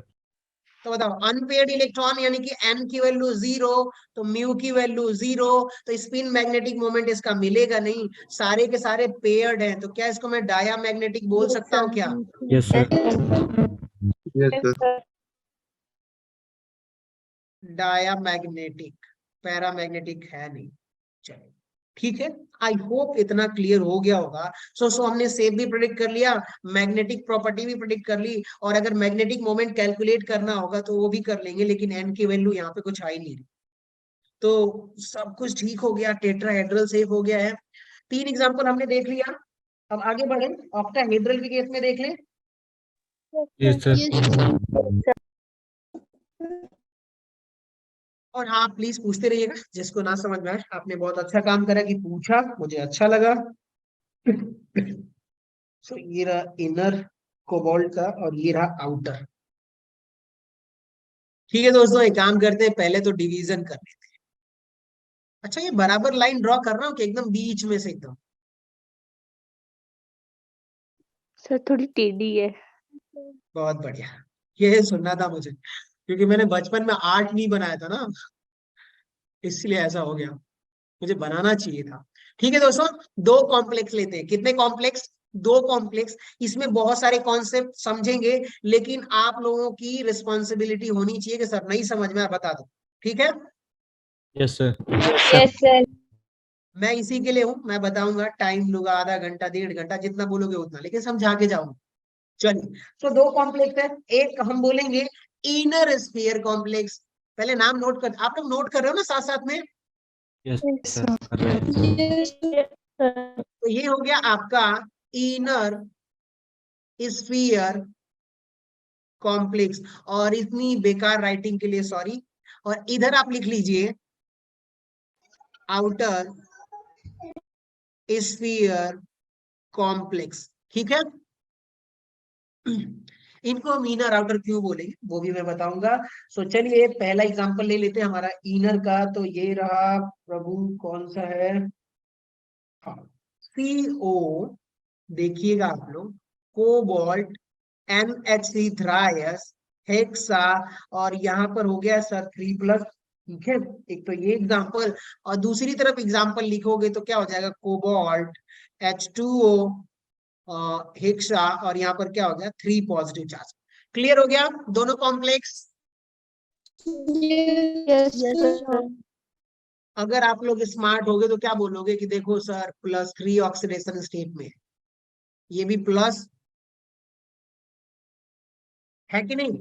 तो बताओ, अनपेयर्ड इलेक्ट्रॉन यानी कि n की वैल्यू 0, तो म्यू की वैल्यू 0, तो स्पिन मैग्नेटिक मोमेंट इसका मिलेगा नहीं, सारे के सारे पेयर्ड हैं, तो क्या इसको मैं डाया मैग्नेटिक बोल सकता हूँ क्या? Yes, sir. Yes, Yes, sir. sir. Diamagnetic, paramagnetic है नहीं। चलो ठीक है, आई होप इतना क्लियर हो गया होगा। सो हमने शेप भी प्रेडिक्ट कर लिया, मैग्नेटिक प्रॉपर्टी भी प्रेडिक्ट कर ली, और अगर मैग्नेटिक मोमेंट कैलकुलेट करना होगा तो वो भी कर लेंगे, लेकिन एन की वैल्यू यहाँ पे कुछ आ ही नहीं रही। तो सब कुछ ठीक हो गया, टेट्राहेड्रल शेप हो गया है। 3 एग्जांपल हमने देख लिया। अब आगे बढ़े, ऑक्टाहेड्रल के केस में देख लें। Yes, sir. Yes, sir. और हाँ, प्लीज पूछते रहिएगा, जिसको ना समझ में आए। आपने बहुत अच्छा काम करा कि पूछा, मुझे अच्छा लगा। सो ये रहा इनर कोबाल्ट का और ये रहा आउटर। ठीक है दोस्तों, एक काम करते हैं, पहले तो डिवीजन कर लेते हैं। अच्छा, ये बराबर लाइन ड्रॉ कर रहा हूँ कि एकदम बीच में से एकदम? सर थोड़ी टेढ़ी है। बहुत बढ़िया, ये सुनना था मुझे, क्योंकि मैंने बचपन में आर्ट नहीं बनाया था ना, इसलिए ऐसा हो गया, मुझे बनाना चाहिए था। ठीक है दोस्तों, 2 कॉम्प्लेक्स लेते हैं। कितने कॉम्प्लेक्स? 2 कॉम्प्लेक्स। इसमें बहुत सारे कॉन्सेप्ट समझेंगे, लेकिन आप लोगों की रिस्पॉन्सिबिलिटी होनी चाहिए कि सर नहीं समझ में, बता दो। ठीक है, Yes, sir. Yes, sir. मैं इसी के लिए हूं, मैं बताऊंगा, टाइम लूंगा आधा घंटा 1.5 घंटा, जितना बोलोगे उतना, लेकिन समझा के जाऊंगा। चलिए, तो 2 कॉम्प्लेक्स है। एक हम बोलेंगे इनर स्फीयर कॉम्प्लेक्स। पहले नाम नोट कर, आप लोग नोट कर रहे हो ना साथ साथ में? Yes, sir. Right. Yes, sir. तो ये हो गया आपका इनर स्फीयर कॉम्प्लेक्स। और इतनी बेकार राइटिंग के लिए सॉरी। और इधर आप लिख लीजिए आउटर स्फीयर कॉम्प्लेक्स। ठीक है, इनको हम इनर आउटर क्यों बोलेंगे वो भी मैं बताऊंगा। सो चलिए, पहला एग्जांपल ले लेते हैं हमारा इनर का। तो ये रहा, प्रभु कौन सा है, CO, देखिएगा आप लोग, कोबाल्ट, NH3 थ्रायस, हेक्सा, और यहाँ पर हो गया सर 3+। ठीक है, एक तो ये एग्जांपल, और दूसरी तरफ एग्जांपल लिखोगे तो क्या हो जाएगा, कोबाल्ट, H2O, हेक्सा, और यहाँ पर क्या हो गया, 3 पॉजिटिव चार्ज। क्लियर हो गया दोनों कॉम्प्लेक्स? Yes, sir. अगर आप लोग स्मार्ट होगे तो क्या बोलोगे कि देखो सर +3 ऑक्सीडेशन स्टेट में, ये भी प्लस है कि नहीं?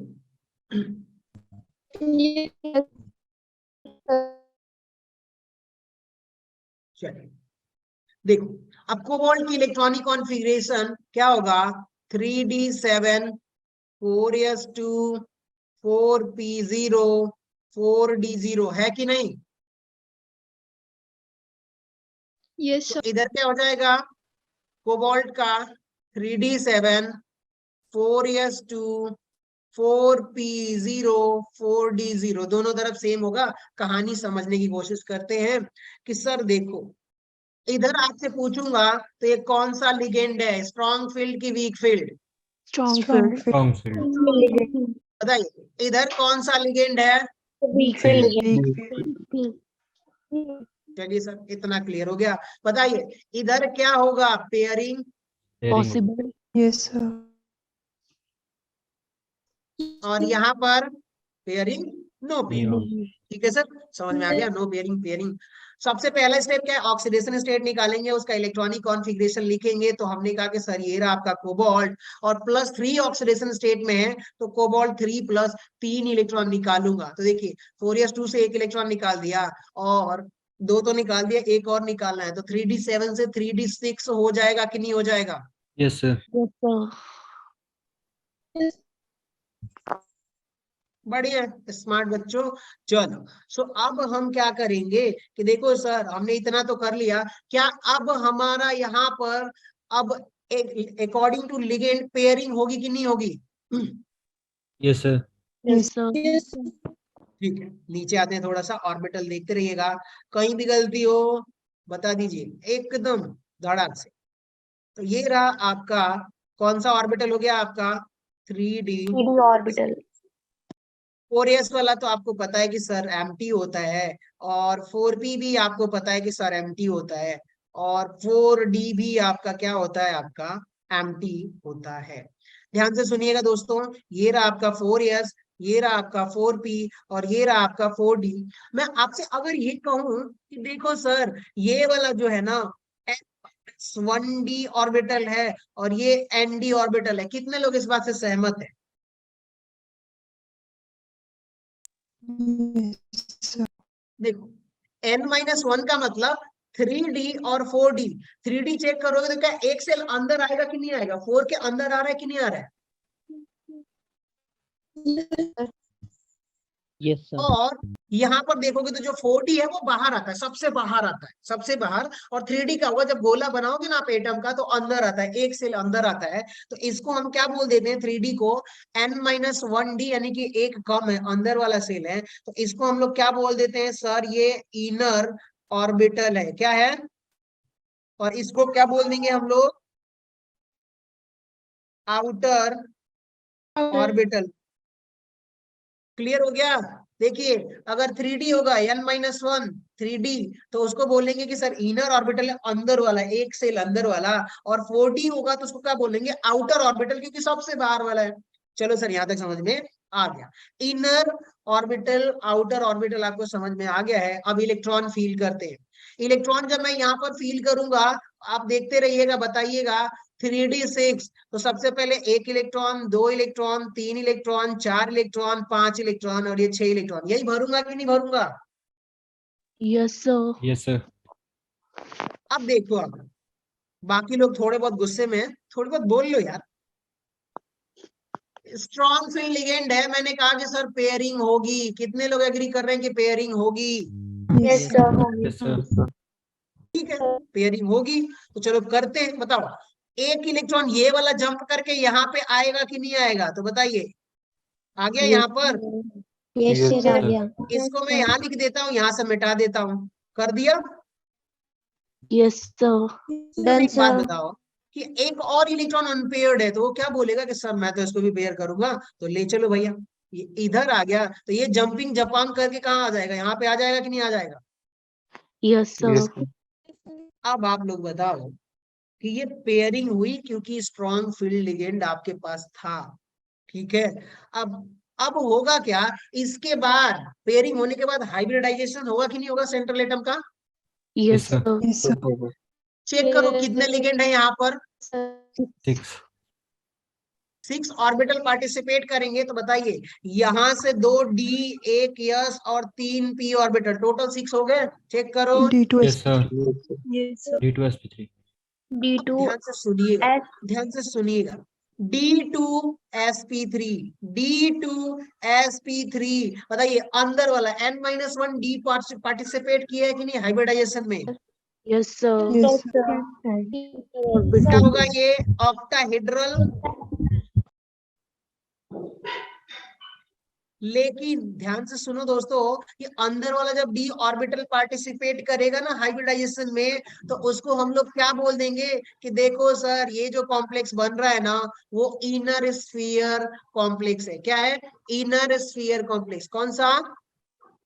Yes, चलिए देखो, अब कोबाल्ट की इलेक्ट्रॉनिक कॉन्फ़िगरेशन क्या होगा, 3d7 4s2 4p0 4d0 है कि नहीं? Yes, sir. इधर क्या हो जाएगा? कोबाल्ट का 3d7 4s2 4p0 4d0 दोनों तरफ सेम होगा। कहानी समझने की कोशिश करते हैं कि सर देखो, इधर आपसे पूछूंगा तो ये कौन सा लिगेंड है, स्ट्रॉन्ग फील्ड की weak field? Strong field. Strong field. बताइए इधर कौन सा लिगेंड है? Weak field. चलिए सर, इतना क्लियर हो गया। बताइए इधर क्या होगा? Pairing Pairing. Possible. Yes, sir. और यहाँ पर पेयरिंग, नो पेयरिंग। No. ठीक है सर, समझ में आ गया? No pairing, pairing. सबसे पहला स्टेप क्या है? ऑक्सीडेशन स्टेट निकालेंगे, उसका इलेक्ट्रॉनिक कॉन्फ़िगरेशन लिखेंगे। तो हमने कहा कि सर ये रहा आपका कोबाल्ट और +3 ऑक्सीडेशन स्टेट में है, तो कोबाल्ट 3 प्लस 3 इलेक्ट्रॉन निकालूंगा। तो देखिए 4s2 से 1 इलेक्ट्रॉन निकाल दिया और 2 तो निकाल दिया, एक और निकालना है। तो 3d7 से 3d6 हो जाएगा कि नहीं हो जाएगा? Yes, sir. Yes, sir. बढ़िया, स्मार्ट बच्चों। चलो सो अब हम क्या करेंगे कि देखो सर हमने इतना तो कर लिया, क्या अब हमारा यहाँ पर अब अकॉर्डिंग टू लिगेंड पेयरिंग होगी कि नहीं होगी? Yes, sir. Yes, sir. ठीक है, नीचे आते हैं, थोड़ा सा ऑर्बिटल देखते रहिएगा, कहीं भी गलती हो बता दीजिए एकदम धड़ाक से। तो ये रहा आपका कौन सा ऑर्बिटल हो गया? आपका 3d 3D orbital. 4s वाला तो आपको पता है कि सर एम्प्टी होता है, और 4p भी आपको पता है कि सर एम्प्टी होता है, और 4d भी आपका क्या होता है? आपका एम्प्टी होता है। ध्यान से सुनिएगा दोस्तों, ये रहा आपका 4s, ये रहा आपका 4p और ये रहा आपका 4d। मैं आपसे अगर ये कहूं कि देखो सर ये वाला जो है ना 1d ऑर्बिटल है और ये nd ऑर्बिटल है, कितने लोग इस बात से सहमत है? Yes, sir. देखो n-1 का मतलब 3d और 4d। 3d चेक करोगे तो क्या एक सेल अंदर आएगा कि नहीं आएगा? 4 के अंदर आ रहा है कि नहीं आ रहा है? Yes sir. और यहाँ पर देखोगे तो जो 4d है वो बाहर आता है, सबसे बाहर आता है, सबसे बाहर। और 3d का हुआ जब गोला बनाओगे ना आप एटम का, तो अंदर आता है, एक सेल अंदर आता है। तो इसको हम क्या बोल देते हैं? 3d को n-1d, यानी कि एक कम है, अंदर वाला सेल है, तो इसको हम लोग क्या बोल देते हैं? सर ये इनर ऑर्बिटल है। क्या है? और इसको क्या बोल देंगे हम लोग? Outer orbital. क्लियर हो गया? देखिए अगर 3d होगा n-1 3d, तो उसको बोलेंगे कि सर इनर ऑर्बिटल है, अंदर वाला, एक सेल अंदर वाला। और 4d होगा तो उसको क्या बोलेंगे? आउटर ऑर्बिटल, क्योंकि सबसे बाहर वाला है। चलो सर यहां तक समझ में आ गया। इनर ऑर्बिटल आउटर ऑर्बिटल आपको समझ में आ गया है। अब इलेक्ट्रॉन फील करते हैं। इलेक्ट्रॉन जब मैं यहाँ पर फील करूंगा, आप देखते रहिएगा, बताइएगा 3d6, तो सबसे पहले 1 electron, 2 electron, 3 electron, 4 electron, 5 electron और ये 6 इलेक्ट्रॉन। यही भरूंगा कि नहीं भरूंगा? Yes, sir. Yes, sir. अब देखो, अब बाकी लोग थोड़े बहुत गुस्से में हैं, थोड़ी बहुत बोल लो यार। स्ट्रॉन्ग फील्ड लिगेंड है, मैंने कहा कि सर पेयरिंग होगी। कितने लोग एग्री कर रहे हैं कि पेयरिंग होगी? Yes, sir. Yes, sir. ठीक है, पेयरिंग होगी। तो चलो करते हैं, बताओ एक इलेक्ट्रॉन ये वाला जंप करके यहाँ पे आएगा कि नहीं आएगा? तो बताइए, आ गया यहाँ पर? Yes, Yes, sir. आ sir. गया। इसको मैं यहाँ लिख देता हूँ, यहाँ से मिटा देता हूँ। कर दिया? Yes, sir. Done, एक बात sir. बताओ कि एक और इलेक्ट्रॉन अनपेयर्ड है, तो वो क्या बोलेगा कि सर मैं तो इसको भी पेयर करूंगा। तो ले चलो भैया, ये इधर आ गया, तो ये जंपिंग जपांग करके कहाँ आ जाएगा? यहाँ पे आ जाएगा कि नहीं आ जाएगा? Yes, sir. Yes, sir. अब आप लोग बताओ कि ये पेयरिंग हुई क्योंकि स्ट्रॉन्ग फील्ड लिगेंड आपके पास था। ठीक है, अब होगा क्या? इसके बाद पेयरिंग होने के बाद हाइब्रिडाइजेशन होगा कि नहीं होगा सेंट्रल एटम का? Yes, sir. sir. Yes, sir. Check करो कितने लिगेंड है यहाँ पर? 6. 6 ऑर्बिटल पार्टिसिपेट करेंगे। तो बताइए यहाँ से 2 d 1 s और 3 p ऑर्बिटल, टोटल 6 हो गए। चेक करो। D2 Yes, sir. Yes, sir. D2 sp3. D2 ध्यान से सुनिएगा, S ध्यान से सुनिएगा। D2sp3, D2sp3, बताइए अंदर वाला N-1 D पार्टिसिपेट किया है कि नहीं हाइब्रिडाइजेशन में? Yes, sir. Yes, sir. क्या होगा ये? ऑक्टाहेड्रल। लेकिन ध्यान से सुनो दोस्तों, कि अंदर वाला जब d ऑर्बिटल पार्टिसिपेट करेगा ना हाइब्रिडाइजेशन में, तो उसको हम लोग क्या बोल देंगे कि देखो सर ये जो कॉम्प्लेक्स बन रहा है ना, वो इनर स्फीयर कॉम्प्लेक्स है। क्या है? Inner sphere complex. कौन सा?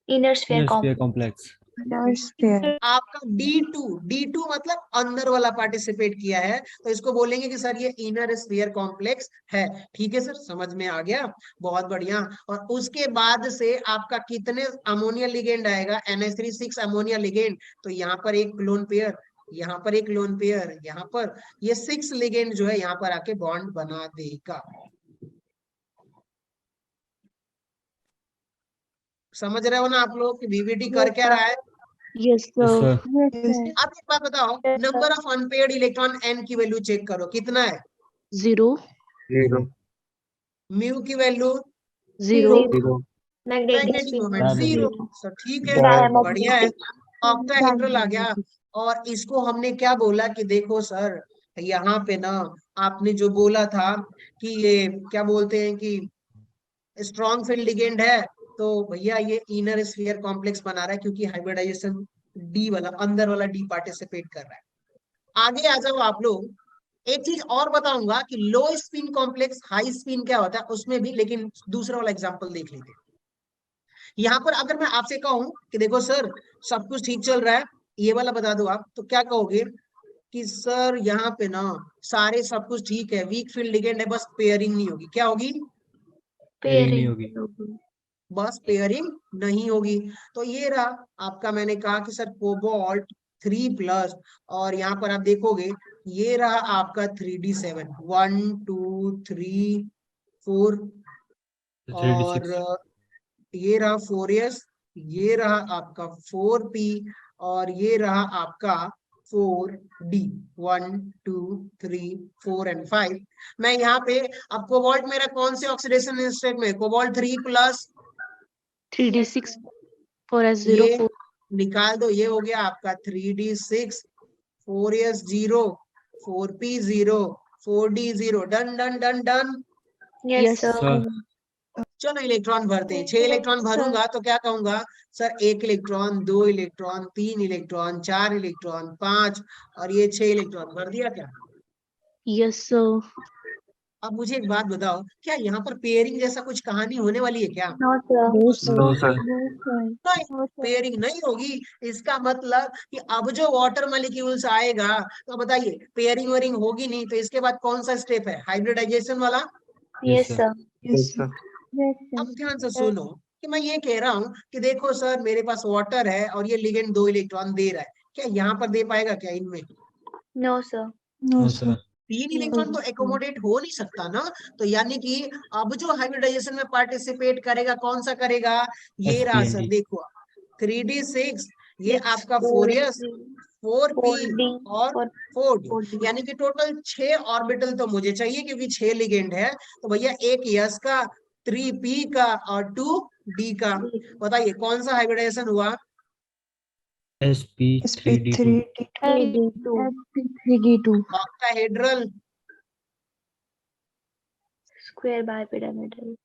Inner sphere Inner sphere complex. complex. Inner sphere. आपका D2 मतलब अंदर वाला पार्टिसिपेट किया है, तो इसको बोलेंगे कि सर ये इनर स्फीयर कॉम्प्लेक्स है। ठीक है सर, समझ में आ गया, बहुत बढ़िया। और उसके बाद से आपका कितने अमोनिया लिगेंड आएगा? NH3 6 ammonia ligand. तो यहाँ पर एक लोन पेयर, यहाँ पर एक लोन पेयर, यहाँ पर ये 6 लिगेंड जो है यहाँ पर आके बॉन्ड बना देगा। समझ रहे हो ना आप लोग कि VVD कर क्या रहा है? Yes, Yes, sir. sir. अब एक बात बताओ, number of unpaired electron N की वैल्यू चेक करो, कितना है? 0, म्यू की वैल्यू 0, मैग्नेटिक मोमेंट Magnetic. 0। तो ठीक है, Diamagnetic. बढ़िया है। ऑक्टाहेड्रल आ गया। और इसको हमने क्या बोला कि देखो सर, यहाँ पे ना आपने जो बोला था कि ये क्या बोलते हैं कि स्ट्रॉन्ग फील्ड लिगेंड है, तो भैया ये इनर स्फीयर कॉम्प्लेक्स बना रहा है, क्योंकि हाइब्रिडाइजेशन डी वाला, अंदर वाला डी पार्टिसिपेट कर रहा है। आगे आ जाओ आप लोग, एक चीज और बताऊंगा कि लो स्पिन कॉम्प्लेक्स हाई स्पिन क्या होता है उसमें भी, लेकिन दूसरा वाला एग्जांपल देख लेते हैं। यहाँ पर अगर मैं आपसे कहूं कि देखो सर सब कुछ ठीक चल रहा है, ये वाला बता दो आप, तो क्या कहोगे कि सर यहाँ पे ना सारे सब कुछ ठीक है, वीक फील्ड लिगेंड है, बस पेयरिंग नहीं होगी। क्या होगी? Pairing नहीं होगी। बस पेयरिंग नहीं होगी। तो ये रहा आपका, मैंने कहा कि सर कोबाल्ट 3+, और यहाँ पर आप देखोगे ये रहा आपका 3d7, 1 2 3 4, 3d6. और ये रहा 4s, ये रहा आपका 4p, और ये रहा आपका 4d, 1 2 3 4 एंड 5। मैं यहाँ पे, अब कोबाल्ट मेरा कौन से ऑक्सीडेशन स्टेट में? कोबाल्ट 3+, 3d6, 4s0, ये 4. निकाल दो, ये हो गया आपका 3d6, 4s0, 4p0, 4d0, done done done done. Yes, sir. Sir. चलो इलेक्ट्रॉन भरते हैं। 6 इलेक्ट्रॉन भरूंगा तो क्या कहूंगा? Sir 1 electron, 2 electron, 3 electron, 4 electron, 5, और ये 6 इलेक्ट्रॉन भर दिया क्या? Yes, sir. अब मुझे एक बात बताओ, क्या यहाँ पर पेयरिंग जैसा कुछ कहानी होने वाली है क्या? No, sir. No, sir. नहीं, पेयरिंग नहीं होगी। इसका मतलब कि अब जो वाटर मॉलिक्यूल्स आएगा, तो बताइए पेयरिंग वेयरिंग होगी नहीं, तो इसके बाद कौन सा स्टेप है? हाइब्रिडाइजेशन वाला। Yes, sir. Yes, sir. अब ध्यान से सुनो कि मैं ये कह रहा हूँ कि देखो सर मेरे पास वाटर है और ये लिगेंड 2 इलेक्ट्रॉन दे रहा है, क्या यहाँ पर दे पाएगा क्या इनमें? No, sir. No, sir. 3 electron तो एकोमोडेट हो नहीं सकता ना। तो यानी कि अब जो हाइब्रिडाइजेशन में पार्टिसिपेट करेगा कौन सा करेगा? ये रहा सर, SPND. देखो 3d6, ये Yes, आपका 4 4s, 4p 4D और 4d, यानी कि टोटल 6 ऑर्बिटल तो मुझे चाहिए, क्योंकि 6 लिगेंड है। तो भैया एक s का, 3p का और 2d का। बताइए कौन सा हाइब्रिडाइजेशन हुआ? sp3d2. sp3d2 octahedral. square bipyramidal.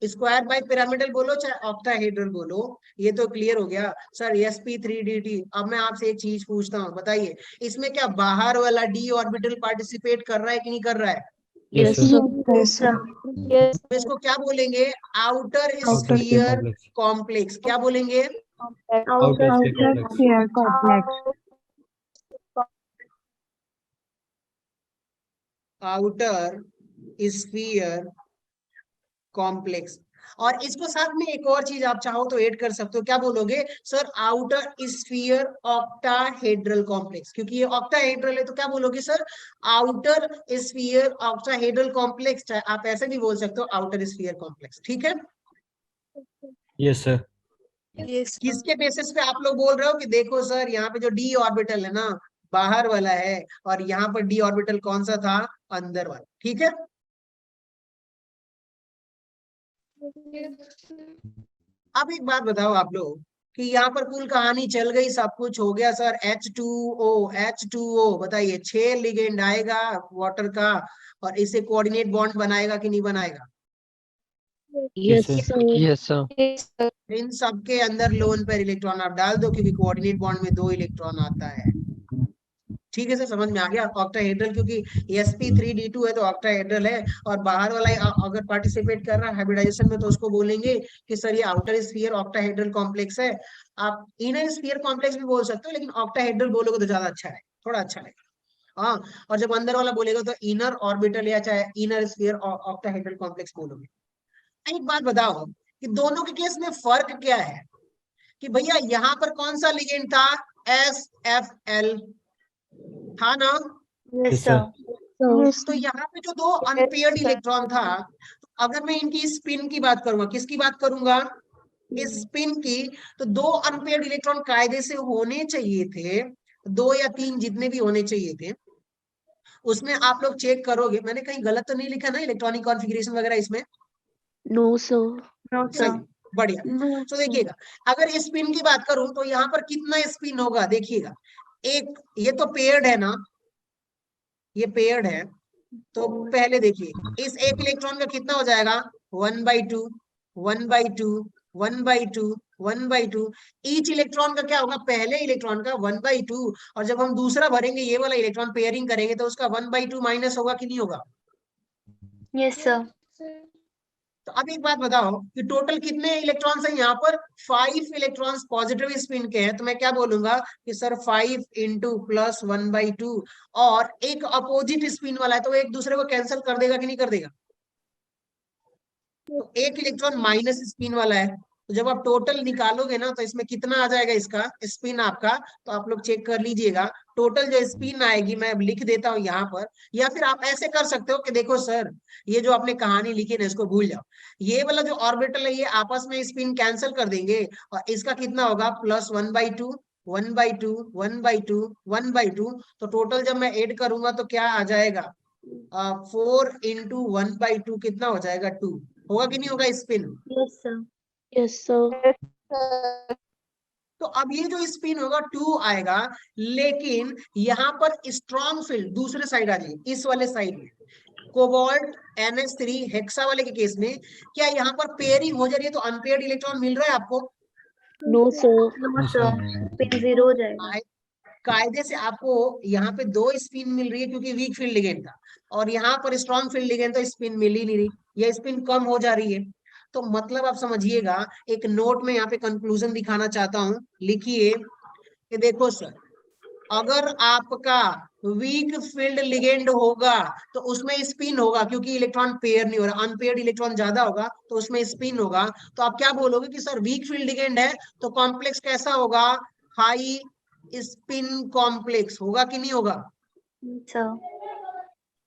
Square by pyramidal बोलो चाहे ऑक्टाहेड्रल बोलो, ये तो क्लियर हो गया सर। sp3dt। अब मैं आपसे एक चीज पूछता हूँ, बताइए इसमें क्या बाहर वाला d ऑर्बिटल पार्टिसिपेट कर रहा है कि नहीं कर रहा है? Yes, sir. Yes, sir. Yes, तो इसको क्या बोलेंगे? Outer Outer sphere sphere complex. Complex. क्या बोलेंगे? Outer sphere complex. Outer sphere complex. और इसको साथ में एक और चीज आप चाहो तो ऐड कर सकते हो, क्या बोलोगे? Sir outer sphere octahedral complex, क्योंकि ये ऑक्टाहेड्रल है, तो क्या बोलोगे sir? Outer sphere octahedral complex. चाहे आप ऐसे भी बोल सकते हो आउटर स्फीयर कॉम्प्लेक्स। ठीक है, Yes, sir. yes, किसके बेसिस पे आप लोग बोल रहे हो कि देखो सर यहाँ पे जो डी ऑर्बिटल है ना बाहर वाला है, और यहाँ पर डी ऑर्बिटल कौन सा था? अंदर वाला। ठीक है, अब एक बात बताओ आप लोग कि यहाँ पर कुल कहानी चल गई, सब कुछ हो गया सर, H2O बताइए 6 लिगेंड आएगा वाटर का और इसे कोऑर्डिनेट बॉन्ड बनाएगा कि नहीं बनाएगा? Yes, sir. sir. Yes sir. इन सबके अंदर लोन पेयर इलेक्ट्रॉन आप डाल दो क्योंकि कोऑर्डिनेट बॉन्ड में 2 इलेक्ट्रॉन आता है। ठीक है सर, समझ में आ गया? ऑक्टाहेड्रल क्योंकि sp3d2 है तो ऑक्टाहेड्रल है, और बाहर वाला अगर पार्टिसिपेट कर रहा है हाइब्रिडाइजेशन में तो उसको बोलेंगे कि सर ये आउटर स्फीयर ऑक्टाहेड्रल कॉम्प्लेक्स है। आप इनर स्फीयर कॉम्प्लेक्स भी बोल सकते हो, लेकिन ऑक्टाहेड्रल बोलोगे तो ज्यादा अच्छा है, थोड़ा अच्छा लगेगा। हाँ, और जब अंदर वाला बोलेगा तो इनर ऑर्बिटल या चाहे इनर स्फीयर ऑक्टाहेड्रल कॉम्प्लेक्स बोलोगे। एक बात बताओ कि दोनों के केस में फर्क क्या है कि भैया यहाँ पर कौन सा लिगेंड था? SFL था ना? Yes, Yes, sir. sir. तो यहाँ पे जो 2 अनपेयर्ड इलेक्ट्रॉन था, तो अगर मैं इनकी स्पिन की बात करूंगा, किसकी बात करूंगा? इस स्पिन की, तो 2 अनपेयर्ड इलेक्ट्रॉन कायदे से होने चाहिए थे, 2 या 3 जितने भी होने चाहिए थे। उसमें आप लोग चेक करोगे, मैंने कहीं गलत तो नहीं लिखा ना इलेक्ट्रॉनिक कॉन्फ़िगरेशन वगैरह इसमें? No, sir. No, सही, sir. बढ़िया। No, तो देखिएगा, अगर स्पिन की बात करूं तो यहाँ पर कितना स्पिन होगा देखिएगा। एक, ये तो पेयर्ड है ना, ये पेयर्ड है, तो पहले देखिए इस एक इलेक्ट्रॉन का कितना हो जाएगा? 1/2 1/2 1/2 1/2। ईच इलेक्ट्रॉन का क्या होगा? पहले इलेक्ट्रॉन का 1/2, और जब हम दूसरा भरेंगे ये वाला इलेक्ट्रॉन पेयरिंग करेंगे तो उसका 1/2 माइनस होगा कि नहीं होगा? Yes, sir. तो अब एक बात बताओ कि टोटल कितने इलेक्ट्रॉन्स हैं यहाँ पर? 5 इलेक्ट्रॉन्स पॉजिटिव स्पिन के हैं, तो मैं क्या बोलूंगा कि सर 5 इंटू प्लस 1/2, और एक अपोजिट स्पिन वाला है तो वो एक दूसरे को कैंसिल कर देगा कि नहीं कर देगा? तो एक इलेक्ट्रॉन माइनस स्पिन वाला है, तो जब आप टोटल निकालोगे ना तो इसमें कितना आ जाएगा इसका स्पिन आपका, तो आप लोग चेक कर लीजिएगा। टोटल जो स्पिन आएगी मैं अब लिख देता हूँ यहाँ पर, या फिर आप ऐसे कर सकते हो कि देखो सर ये जो आपने कहानी लिखी ना इसको भूल जाओ, ये वाला जो ऑर्बिटल है ये आपस में स्पिन कैंसिल कर देंगे, और इसका कितना होगा? प्लस 1/2 1/2 1/2 1/2। तो टोटल जब मैं ऐड करूंगा तो क्या आ जाएगा? 4 इंटू 1/2 कितना हो जाएगा? 2 होगा कि नहीं होगा spin? Yes, sir. Yes, sir. तो अब ये जो स्पिन होगा 2 आएगा, लेकिन यहाँ पर स्ट्रॉन्ग फील्ड दूसरे साइड आ जाएगी, इस वाले साइड में कोबाल्ट NH3 हेक्सा वाले के केस में क्या यहाँ पर पेयरिंग हो जा रही है तो अनपेयर्ड इलेक्ट्रॉन मिल रहा है आपको? No, sir. No, sir. Spin 0 हो जाएगा. कायदे से आपको यहाँ पे 2 स्पिन मिल रही है क्योंकि वीक फील्ड लिगेंड था, और यहाँ पर स्ट्रॉन्ग फील्ड लिगेंड तो स्पिन मिल ही नहीं रही, या स्पिन कम हो जा रही है। तो मतलब आप समझिएगा, एक नोट में यहाँ पे कंक्लूजन दिखाना चाहता हूँ, लिखिए कि देखो सर, अगर आपका वीक फील्ड लिगेंड होगा तो उसमें स्पिन होगा क्योंकि इलेक्ट्रॉन पेयर नहीं हो रहा, अनपेयर्ड इलेक्ट्रॉन ज्यादा होगा तो उसमें स्पिन होगा। तो आप क्या बोलोगे कि सर वीक फील्ड लिगेंड है तो कॉम्प्लेक्स कैसा होगा? हाई स्पिन कॉम्प्लेक्स होगा कि नहीं होगा? Sir.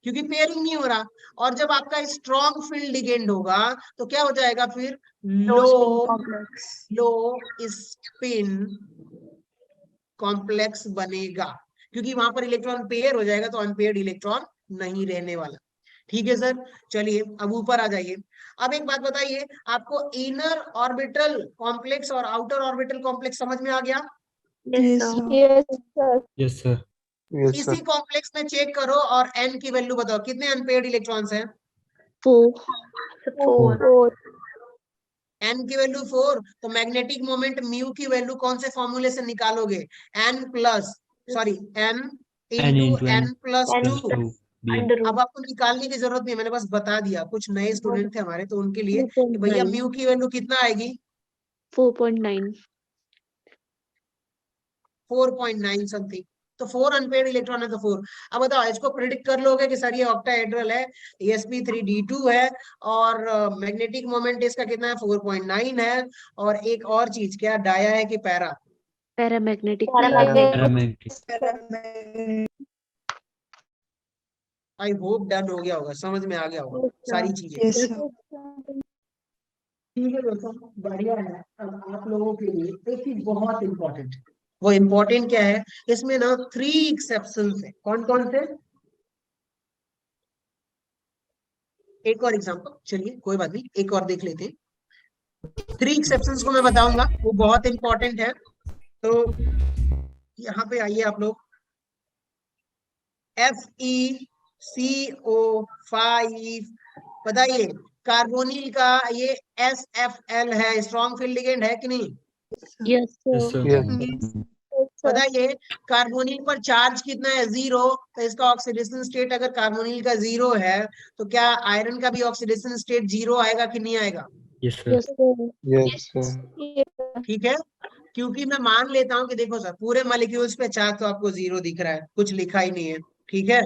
क्योंकि पेयरिंग नहीं हो रहा। और जब आपका स्ट्रॉन्ग फील्ड लिगेंड होगा तो क्या हो जाएगा फिर? Low spin लो complex. स्पिन कॉम्प्लेक्स बनेगा, क्योंकि वहां पर इलेक्ट्रॉन पेयर हो जाएगा तो अनपेयर्ड इलेक्ट्रॉन नहीं रहने वाला। ठीक है सर, चलिए अब ऊपर आ जाइए। अब एक बात बताइए, आपको इनर ऑर्बिटल कॉम्प्लेक्स और आउटर ऑर्बिटल कॉम्प्लेक्स समझ में आ गया? Yes, Yes, sir. sir. Yes, sir. Yes, इसी sir. कॉम्प्लेक्स में चेक करो और n की वैल्यू बताओ, कितने अनपेयर्ड इलेक्ट्रॉन्स हैं? 4. So 4. n की वैल्यू 4, तो मैग्नेटिक मोमेंट म्यू की वैल्यू कौन से फॉर्मूले से निकालोगे? n N into into n N plus N 2। plus 2 BN. Under root. अब आपको निकालने की जरूरत नहीं है, मैंने बस बता दिया, कुछ नए स्टूडेंट थे हमारे तो उनके लिए कि भैया 4.9. म्यू की वैल्यू कितना आएगी? 4.9. 4.9 समथिंग। तो 4 अनपेयर्ड इलेक्ट्रॉन है तो 4। अब बताओ इसको प्रिडिक्ट कर लोगे कि सर ये ऑक्टाहेड्रल है, sp3d2 है, और मैग्नेटिक मोमेंट इसका कितना है? 4.9 है, और एक और चीज क्या डाया है कि para? Paramagnetic. Paramagnetic. I hope done हो गया होगा, समझ में आ गया होगा सारी चीजें। Yes, sir. ठीक है दोस्तों, बढ़िया है। अब आप लोगों के लिए एक चीज बहुत इंपॉर्टेंट है, वो इंपॉर्टेंट क्या है? इसमें ना 3 एक्सेप्शंस है। कौन कौन से? एक और एग्जांपल, चलिए कोई बात नहीं, एक और देख लेते हैं। 3 एक्सेप्शंस को मैं बताऊंगा, वो बहुत इंपॉर्टेंट है। तो यहाँ पे आइए आप लोग। FeCO5, बताइए कार्बोनिल का ये SFL है, स्ट्रॉन्ग फील्ड लिगेंड है कि नहीं? Yes, Yes, sir. sir. Yes. बताइए कार्बोनिल पर चार्ज कितना है? 0। तो इसका ऑक्सीडेशन स्टेट अगर कार्बोनिल का 0 है तो क्या आयरन का भी ऑक्सीडेशन स्टेट 0 आएगा कि नहीं आएगा? Yes, sir. Yes, sir. Yes, sir. ठीक है, क्योंकि मैं मान लेता हूं कि देखो सर पूरे मॉलिक्यूल्स पे चार्ज तो आपको 0 दिख रहा है, कुछ लिखा ही नहीं है। ठीक है,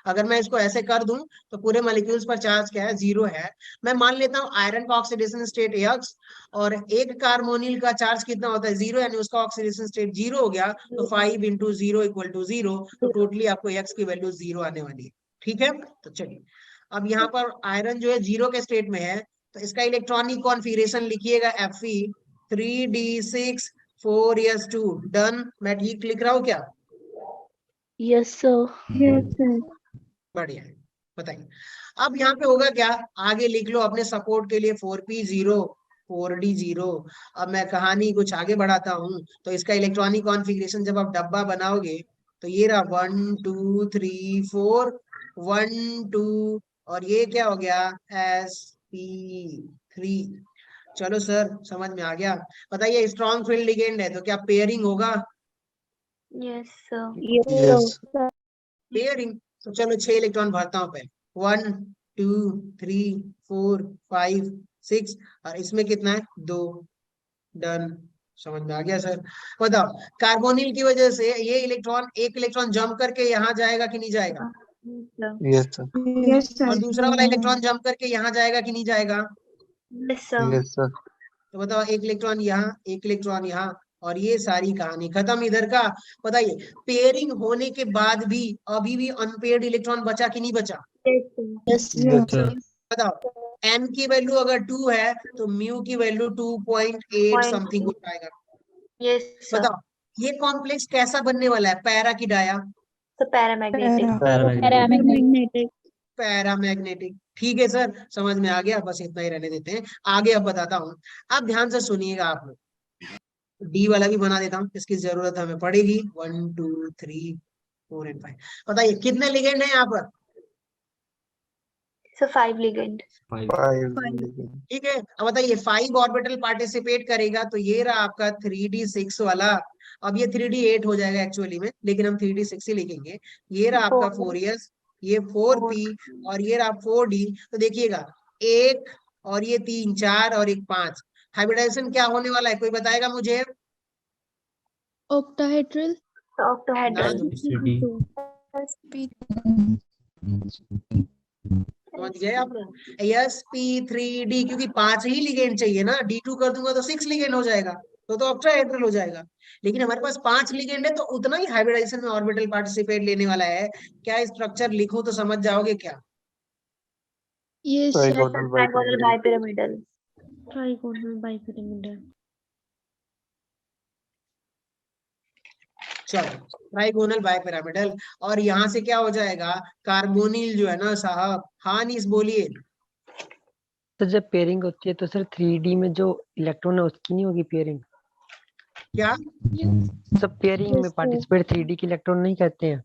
अगर मैं इसको ऐसे कर दूं तो पूरे मॉलिक्यूल्स पर चार्ज क्या है? 0 है। मैं मान लेता हूं आयरन का ऑक्सीडेशन स्टेट X और एक कार्बोनिल का चार्ज कितना होता है? 0, यानी उसका ऑक्सीडेशन स्टेट 0 हो गया, तो 5 × 0 = 0। तो टोटली आपको X की वैल्यू 0 आने वाली है। ठीक है, तो चलिए अब यहाँ पर आयरन जो है 0 के स्टेट में है, तो इसका इलेक्ट्रॉनिक कॉन्फ़िगरेशन लिखिएगा Fe 3d6 4s2। डन, मैं ठीक लिख रहा हूँ क्या? Yes, sir. बढ़िया है, बताइए अब यहाँ पे होगा क्या? आगे लिख लो अपने सपोर्ट के लिए 4p0 4d0। अब मैं कहानी कुछ आगे बढ़ाता हूँ, तो इसका इलेक्ट्रॉनिक कॉन्फ़िगरेशन जब आप डब्बा बनाओगे तो ये रहा 1 2 3 4 1 2, और ये क्या हो गया? sp3। चलो सर समझ में आ गया। बताइए स्ट्रॉन्ग फील्ड लिगेंड है तो क्या पेयरिंग होगा? Yes, sir. Yes, Yes. sir. Pairing. तो चलो 6 इलेक्ट्रॉन भरता हूँ पहले। 1 2 3 4 5 6, और इसमें कितना है? 2। डन, समझ में आ गया सर। बताओ कार्बोनिल की वजह से ये इलेक्ट्रॉन, एक इलेक्ट्रॉन जंप करके यहाँ जाएगा कि नहीं जाएगा? Yes, sir. Yes, sir. और दूसरा वाला इलेक्ट्रॉन जंप करके यहाँ जाएगा कि नहीं जाएगा? Yes, sir. Yes, sir. तो बताओ एक इलेक्ट्रॉन यहाँ, एक इलेक्ट्रॉन यहाँ, और ये सारी कहानी खत्म इधर का। बताइए पेयरिंग होने के बाद भी अभी भी अनपेयर्ड इलेक्ट्रॉन बचा कि नहीं बचा? Yes, Yes, sir. बताओ m की वैल्यू अगर 2 है तो म्यू की वैल्यू 2.8 समथिंग हो जाएगा। Yes, sir. बताओ ये कॉम्प्लेक्स कैसा बनने वाला है? पैरा की dia? So paramagnetic. Paramagnetic. Paramagnetic. ठीक है सर, समझ में आ गया, बस इतना ही रहने देते हैं। आगे अब बताता हूँ, अब ध्यान से सुनिएगा आप लोग। डी वाला भी बना देता हूँ, इसकी जरूरत हमें पड़ेगी। 1 2 3 4 और 5। बताइए कितने लिगेंड है यहाँ पर? So 5 ligand. 5. 5. ठीक है, अब बताइए 5 ऑर्बिटल पार्टिसिपेट करेगा, तो ये रहा आपका 3d6 वाला। अब ये 3d8 हो जाएगा एक्चुअली में, लेकिन हम 3d6 ही लिखेंगे। ये रहा आपका 4s, ये 4p, और ये रहा 4d। तो देखिएगा 1 और ये 3 4 और 1 5। हाइब्रिडाइजेशन क्या होने वाला है, कोई बताएगा मुझे? octahedral So octahedral. ना, CD. समझ गए आप लोग? sp3d, क्योंकि 5 ही लिगेंड चाहिए ना, d2 कर दूंगा तो 6 लिगेंड हो जाएगा, तो ऑक्टाहेड्रल हो जाएगा। लेकिन हमारे पास 5 लिगेंड है, तो उतना ही हाइब्रिडाइजेशन में ऑर्बिटल पार्टिसिपेट लेने वाला है। क्या स्ट्रक्चर लिखूं तो समझ जाओगे क्या? yes Trigonal Trigonal bipyramidal. bipyramidal. Trigonal bipyramidal. चलो ट्राइगोनल बाइपिरामिडल। और यहाँ से क्या हो जाएगा? कार्बोनिल जो है ना साहब, हाँ नहीं बोलिए। तो जब पेयरिंग होती है तो सर 3D में जो इलेक्ट्रॉन है उसकी नहीं होगी पेयरिंग? क्या? सब पेयरिंग में पार्टिसिपेट 3D के इलेक्ट्रॉन नहीं कहते हैं?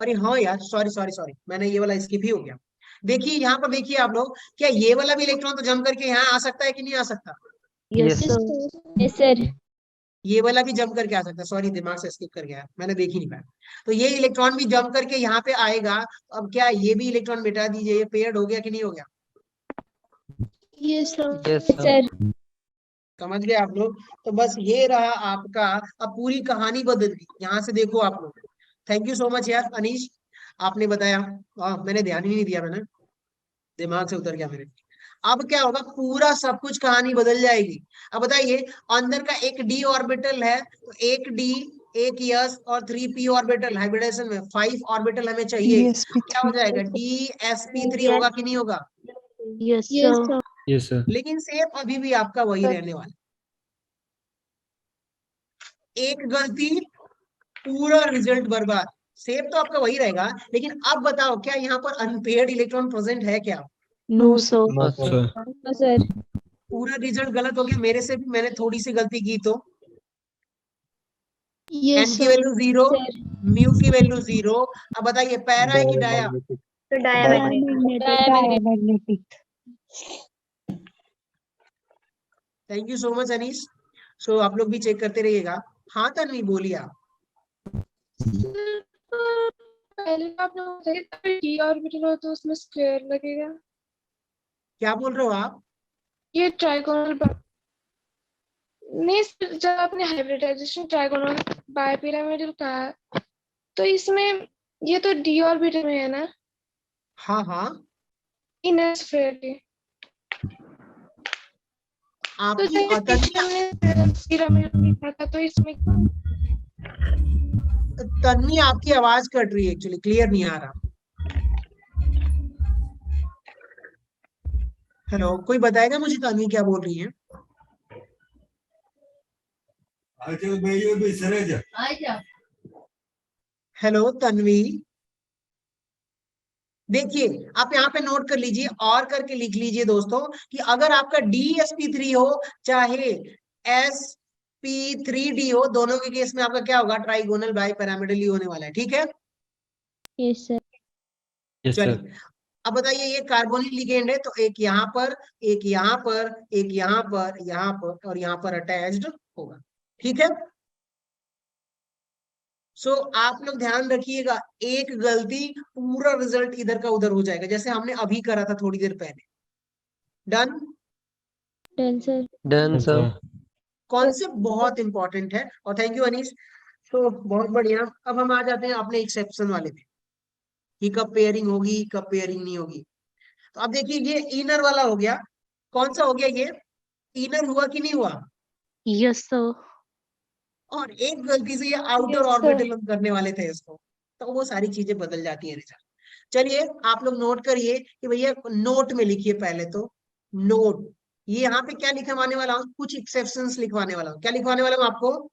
अरे हाँ यार, सॉरी सॉरी सॉरी, मैंने ये वाला स्किप ही हो गया। देखिए यहाँ पर देखिए आप लोग, क्या ये वाला भी इलेक्ट्रॉन तो जंप करके यहाँ आ सकता है कि नहीं आ सकता? Yes, Yes. sir. Yes, sir. ये वाला भी जंप करके आ सकता है। सॉरी, दिमाग से स्किप कर गया, मैंने देख ही नहीं पाया। तो ये इलेक्ट्रॉन भी जंप करके यहाँ पे आएगा। अब क्या ये भी इलेक्ट्रॉन मिटा दीजिए, ये पेयर्ड हो गया कि नहीं हो गया? yes sir Yes, sir. समझ गए आप लोग? तो बस ये रहा आपका, अब पूरी कहानी बदल गई। यहाँ से देखो आप लोग। थैंक यू सो मच यार अनीश, आपने बताया। मैंने ध्यान ही नहीं दिया, मैंने दिमाग से उतर गया मेरे। अब क्या होगा, पूरा सब कुछ कहानी बदल जाएगी। अब बताइए अंदर का एक डी ऑर्बिटल है, तो एक डी, एक यस और 3p ऑर्बिटल। हाइब्रिडाइजेशन में 5 ऑर्बिटल हमें चाहिए। क्या हो जाएगा? डी sp3 होगा कि नहीं होगा? Yes, yes sir. sir Yes, sir. लेकिन सेम अभी भी आपका वही रहने वाला। एक गलती पूरा रिजल्ट बर्बाद। सेम तो आपका वही रहेगा, लेकिन अब बताओ क्या यहाँ पर अनपेयर्ड इलेक्ट्रॉन प्रेजेंट है क्या? No, sir. No, sir. No, sir. पूरा रिजल्ट गलत हो गया मेरे से भी, मैंने थोड़ी सी गलती की तो। Yes, एन की sir. Value 0, Sir. म्यू की वैल्यू 0। अब बताइए पैरा है कि dia? Diamagnetic. So diamagnetic. Diamagnetic. Thank you so much Anish. So आप लोग भी चेक करते रहिएगा। हाँ तन्वी बोलिए आप। पहले आपने बताया डी ऑर्बिटल हो तो उसमें स्क्वायर लगेगा। क्या बोल रहे हो आप? ये ट्राइगोनल नहीं sir, जब आपने हाइब्रिडाइजेशन ट्राइगोनल बाइपिरामिडल कहा तो इसमें ये तो डी ऑर्बिटल में है ना, हाँ हाँ, इनर स्फीयर के। तो आपकी जब तन्वी, हमने पिरामिड लिखा था तो इसमें तन्वी आपकी आवाज कट रही है, एक्चुअली क्लियर नहीं आ रहा। हेलो, कोई बताएगा मुझे तन्वी क्या बोल रही है? हेलो तन्वी, देखिए आप यहाँ पे नोट कर लीजिए और करके लिख लीजिए दोस्तों कि अगर आपका DSP3 हो चाहे SP3D हो, दोनों के केस में आपका क्या होगा? ट्राइगोनल बाइपिरामिडल ही होने वाला है। ठीक है, Yes, sir. Yes, sir. चलिए अब बताइए, ये कार्बोनिक लिगेंड है तो एक यहाँ पर, एक यहाँ पर, एक यहाँ पर, यहाँ पर और यहाँ पर अटैच्ड होगा। ठीक है, सो आप लोग ध्यान रखिएगा, एक गलती पूरा रिजल्ट इधर का उधर हो जाएगा, जैसे हमने अभी करा था थोड़ी देर पहले। Done? Done, sir. Done Yes, sir. sir. Concept बहुत इंपॉर्टेंट है और थैंक यू अनीश। तो बहुत बढ़िया, अब हम आ जाते हैं अपने एक्सेप्शन वाले पे कि कब पेयरिंग होगी कब पेयरिंग नहीं होगी। तो अब देखिए ये इनर वाला हो गया, कौन सा हो गया? ये इनर हुआ कि नहीं हुआ? Yes, sir. और एक गलती से ये आउटर Yes, sir. ऑर्बिटल हम करने वाले थे इसको, तो वो सारी चीजें बदल जाती है रिजल्ट। चलिए आप लोग नोट करिए कि भैया नोट में लिखिए पहले तो, नोट। ये यहाँ पे क्या लिखवाने वाला हूँ? कुछ एक्सेप्शंस लिखवाने वाला हूँ। क्या लिखवाने वाला हूँ आपको?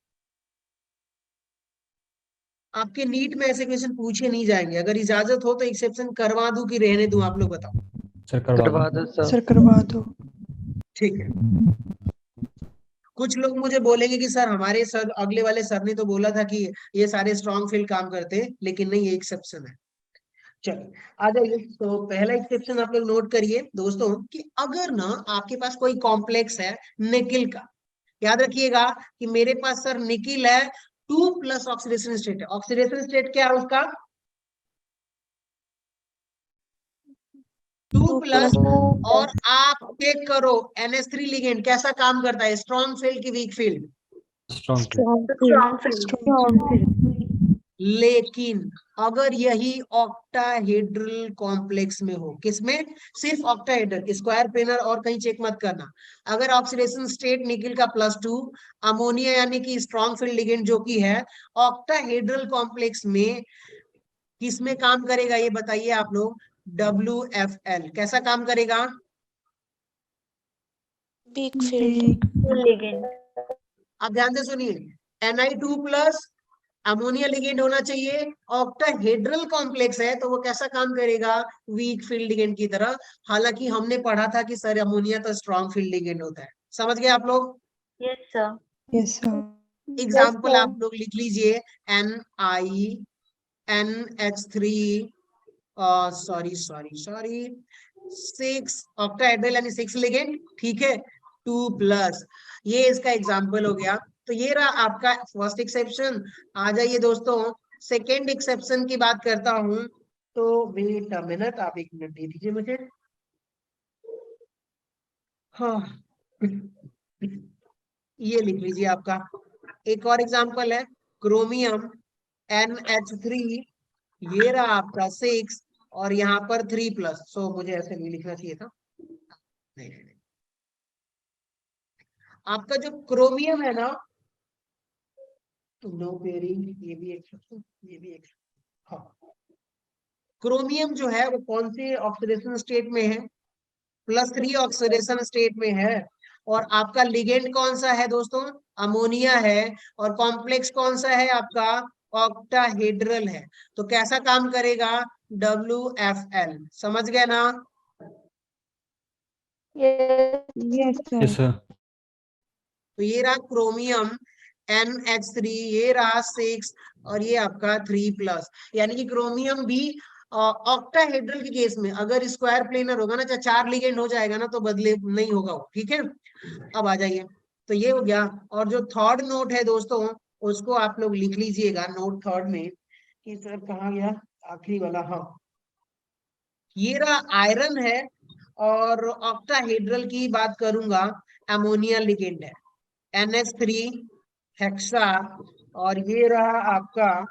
आपके नीट में ऐसे क्वेश्चन पूछे नहीं जाएंगे, अगर इजाजत हो तो एक्सेप्शन करवा दूं कि रहने दूं, आप लोग बताओ। Sir, करवा दो सर। सर करवा दो। ठीक है, कुछ लोग मुझे बोलेंगे कि सर हमारे सर, अगले वाले सर ने तो बोला था कि ये सारे स्ट्रॉन्ग फील्ड काम करते हैं, लेकिन नहीं, ये एक्सेप्शन है। चलो आ जाइए, तो पहला एक्सेप्शन आप लोग नोट करिए दोस्तों कि अगर ना आपके पास कोई कॉम्प्लेक्स है निकिल का, याद रखिएगा कि मेरे पास सर निकिल है 2+ ऑक्सीडेशन स्टेट है। ऑक्सीडेशन स्टेट क्या है उसका? 2+। और आप चेक करो NH3 लिगेंड कैसा काम करता है, स्ट्रॉन्ग फील्ड की weak field? Strong. Strong field. लेकिन अगर यही ऑक्टाहेड्रल कॉम्प्लेक्स में हो, किसमें? सिर्फ ऑक्टाहेड्रल, स्क्वायर प्लेनर और कहीं चेक मत करना। अगर ऑक्सीडेशन स्टेट निकिल का +2, अमोनिया यानी कि स्ट्रॉन्ग फील्ड लिगेंड जो कि है ऑक्टाहेड्रल कॉम्प्लेक्स में, किसमें काम करेगा ये बताइए आप लोग? WFL कैसा काम करेगा? Weak field. Ligand. आप ध्यान से सुनिए, Ni2+ अमोनिया लिगेंड होना चाहिए, ऑक्टाहेड्रल कॉम्प्लेक्स है तो वो कैसा काम करेगा? वीक फील्ड लिगेंड की तरह। हालांकि हमने पढ़ा था कि सर अमोनिया तो स्ट्रॉन्ग फील्ड लिगेंड होता है। समझ गए आप लोग? Yes, sir. Yes sir. Example आप लोग लिख लीजिए, NiNH3 सॉरी 6 ऑक्टाहेड्रल यानी 6 लिगेंड, ठीक है, 2+, ये इसका एग्जाम्पल हो गया। तो ये रहा आपका फर्स्ट एक्सेप्शन। आ जाइए दोस्तों, सेकेंड एक्सेप्शन की बात करता हूं। तो वेट अ मिनट, आप 1 मिनट दे दीजिए मुझे। हाँ, ये लिख लीजिए आपका एक और एग्जाम्पल है, क्रोमियम NH3, ये रहा आपका 6 और यहाँ पर 3+। सो मुझे ऐसे नहीं लिखना चाहिए था, नहीं। आपका जो क्रोमियम है ना, तो नो पेयरिंग, ये भी एक्सेप्शन, ये भी एक। हाँ, क्रोमियम जो है वो कौन से ऑक्सीडेशन स्टेट में है? +3 ऑक्सीडेशन स्टेट में है। और आपका लिगेंड कौन सा है दोस्तों? अमोनिया है। और कॉम्प्लेक्स कौन सा है आपका? ऑक्टाहेड्रल है। तो कैसा काम करेगा? WFL। समझ गए ना? Yes, sir. Yes, sir. तो ये रहा क्रोमियम NH3, ये रहा 6 और ये आपका 3+, यानी कि क्रोमियम भी ऑक्टाहेड्रल के केस में अगर स्क्वायर प्लेनर होगा ना, चाहे 4 लिगेंड हो जाएगा ना, तो बदले नहीं होगा वो, ठीक है। अब आ जाइए, तो ये हो गया। और जो थर्ड नोट है दोस्तों, उसको आप लोग लिख लीजिएगा नोट थर्ड में कि सर कहाँ गया आखिरी वाला, हाँ ये रहा आयरन है और ऑक्टाहेड्रल की बात करूंगा, अमोनिया लिगेंड है NH3 हेक्सा, और ये रहा आपका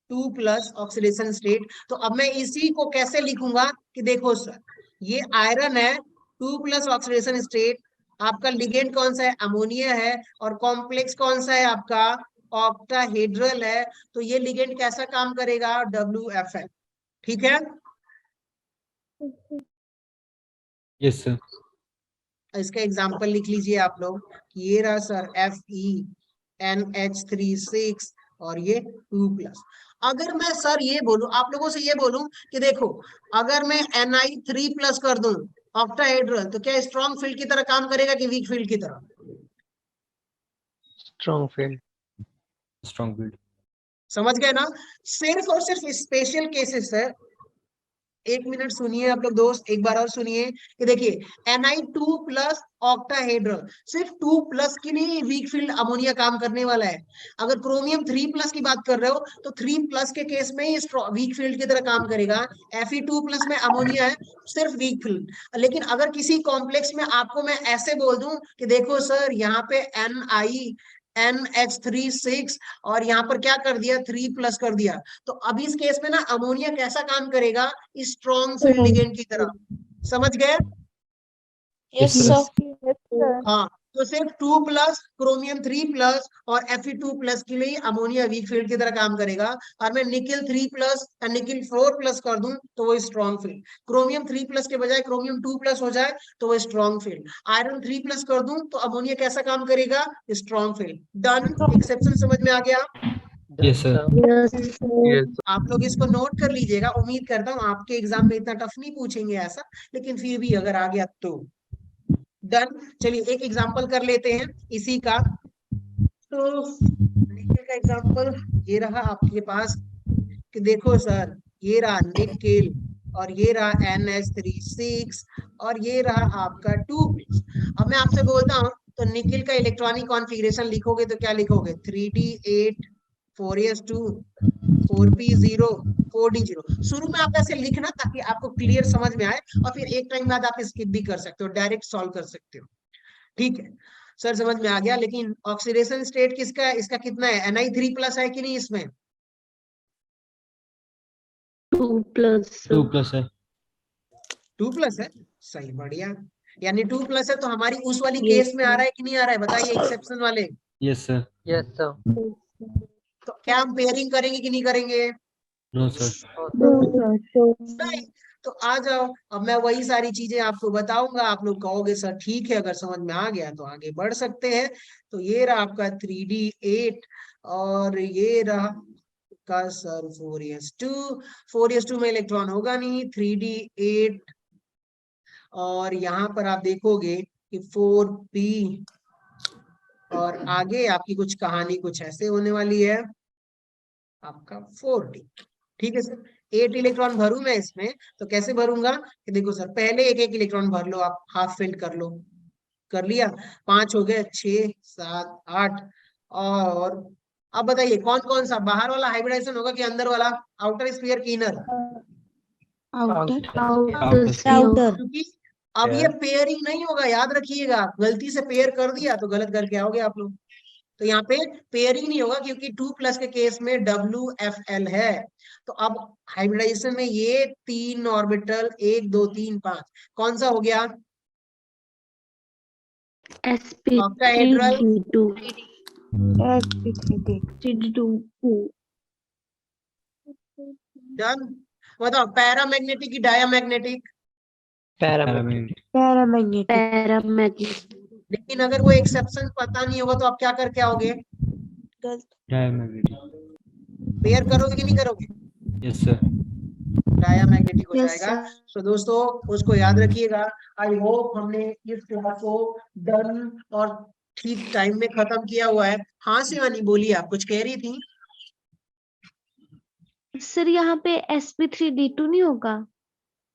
2+ ऑक्सीडेशन स्टेट। तो अब मैं इसी को कैसे लिखूंगा कि देखो सर, ये आयरन है, 2+ ऑक्सीडेशन स्टेट, आपका लिगेंड कौन सा है, अमोनिया है, और कॉम्प्लेक्स कौन सा है आपका, ऑक्टाहेड्रल है। तो ये लिगेंड कैसा काम करेगा, WFL, ठीक है। Yes, sir. इसका एग्जांपल लिख लीजिए आप लोग, ये रहा सर FeNH3 6 और ये 2+। अगर मैं सर ये बोलूं, आप लोगों से ये बोलूं कि देखो अगर मैं Ni3+ कर दूं ऑक्टाहेड्रल, तो क्या स्ट्रॉन्ग फील्ड की तरह काम करेगा कि वीक फील्ड की तरह? Strong field. Strong build. समझ गए ना। सिर्फ और सिर्फ स्पेशल केसेस है। एक मिनट सुनिए आप लोग दोस्त, एक बार और सुनिए कि देखिए Ni2+ ऑक्टाहेड्रल, सिर्फ 2+ की नहीं वीक फील्ड अमोनिया काम करने वाला है। अगर क्रोमियम 3+ की बात कर रहे हो तो 3+ के केस में वीक फील्ड की तरह काम करेगा। Fe2+ में अमोनिया है, सिर्फ वीक फील्ड। लेकिन अगर किसी कॉम्प्लेक्स में आपको मैं ऐसे बोल दूं कि देखो सर यहाँ पे NH3 6 और यहाँ पर क्या कर दिया, 3+ कर दिया, तो अभी इस केस में ना अमोनिया कैसा काम करेगा, स्ट्रॉन्ग फील्ड लिगेंड की तरह। समझ गए? Yes, sir. हाँ, तो सिर्फ 2+, क्रोमियम 3+ और Fe2+ के लिए अमोनिया वीक फील्ड की तरह काम करेगा। और मैं निकिल 3+ या निकिल 4+ कर दूं तो वो स्ट्रॉन्ग फील्ड, क्रोमियम 3+ के बजाय क्रोमियम 2+ हो जाए तो वो स्ट्रॉन्ग फील्ड, आयरन 3+ कर दूं तो अमोनिया कैसा काम करेगा, स्ट्रॉन्ग फील्ड। डन, एक्सेप्शन समझ में आ गया? Yes, sir. आप लोग इसको नोट कर लीजिएगा। उम्मीद करता हूँ आपके एग्जाम में इतना टफ नहीं पूछेंगे ऐसा, लेकिन फिर भी अगर आ गया तो डन। चलिए एक एग्जांपल कर लेते हैं इसी का। तो निकेल का एग्जांपल ये रहा आपके पास कि देखो सर, ये रहा निकेल और ये रहा NH3 6 और ये रहा आपका 2+। अब मैं आपसे बोलता हूँ तो निकेल का इलेक्ट्रॉनिक कॉन्फ़िगरेशन लिखोगे तो क्या लिखोगे, 3D8 4s2 4p0 4d0। शुरू में आप ऐसे लिखना ताकि आपको क्लियर समझ में आए, और फिर एक टाइम बाद आप स्किप भी कर सकते हो, डायरेक्ट सॉल्व कर सकते हो। ठीक है सर, समझ में आ गया। लेकिन ऑक्सीडेशन स्टेट किसका है, इसका कितना है, Ni3+ है कि नहीं इसमें? 2+. 2+ है. 2+ है, सही, बढ़िया। यानी 2+ है तो हमारी उस वाली केस में आ रहा है कि नहीं आ रहा है, बताइए एक्सेप्शन वाले। Yes, sir. Yes sir. तो क्या हम पेयरिंग करेंगे कि नहीं करेंगे? No, sir. नहीं। तो आ जाओ, अब मैं वही सारी चीजें आपको बताऊंगा, आप लोग कहोगे सर ठीक है, अगर समझ में आ गया तो आगे बढ़ सकते हैं। तो ये रहा आपका 3D8 और ये रहा का सर 4s2। 4s2 में इलेक्ट्रॉन होगा नहीं, 3D8 और यहाँ पर आप देखोगे कि 4p और आगे आपकी कुछ कहानी कुछ ऐसे होने वाली है आपका 4d। ठीक है सर, 8 इलेक्ट्रॉन भरूं मैं इसमें, तो कैसे भरूंगा कि देखो सर, पहले एक एक इलेक्ट्रॉन भर लो, आप हाफ फिल कर लो, कर लिया, 5 हो गए, 6 7 8। और अब बताइए कौन कौन सा बाहर वाला हाइब्रिडाइजेशन होगा कि अंदर वाला, आउटर स्फीयर की इनर? आउटर। क्योंकि अब ये पेयरिंग नहीं होगा, याद रखिएगा, गलती से पेयर कर दिया तो गलत करके आओगे आप लोग। तो यहाँ पे पेयरिंग नहीं होगा क्योंकि 2+ के केस में WFL है। तो अब हाइब्रिडाइजेशन में ये 3 ऑर्बिटल 1 2 3 5 कौन सा हो गया, sp3d2 डन। बताओ पैरामैग्नेटिक की डायामैग्नेटिक? पैरामीटर। पैरामैग्नेटिक. लेकिन अगर वो एक्सेप्शन पता नहीं होगा तो आप क्या करके आओगे, Diamagnetic. पेयर करोगे कि नहीं करोगे? Yes, sir. डायामैग्नेटिक हो Yes, जाएगा। sir. तो दोस्तों उसको याद रखिएगा। आई होप हमने इस क्लास को डन और ठीक टाइम में खत्म किया हुआ है। हाँ शिवानी बोलिए, आप कुछ कह रही थी। सर यहाँ पे sp3d2 नहीं होगा?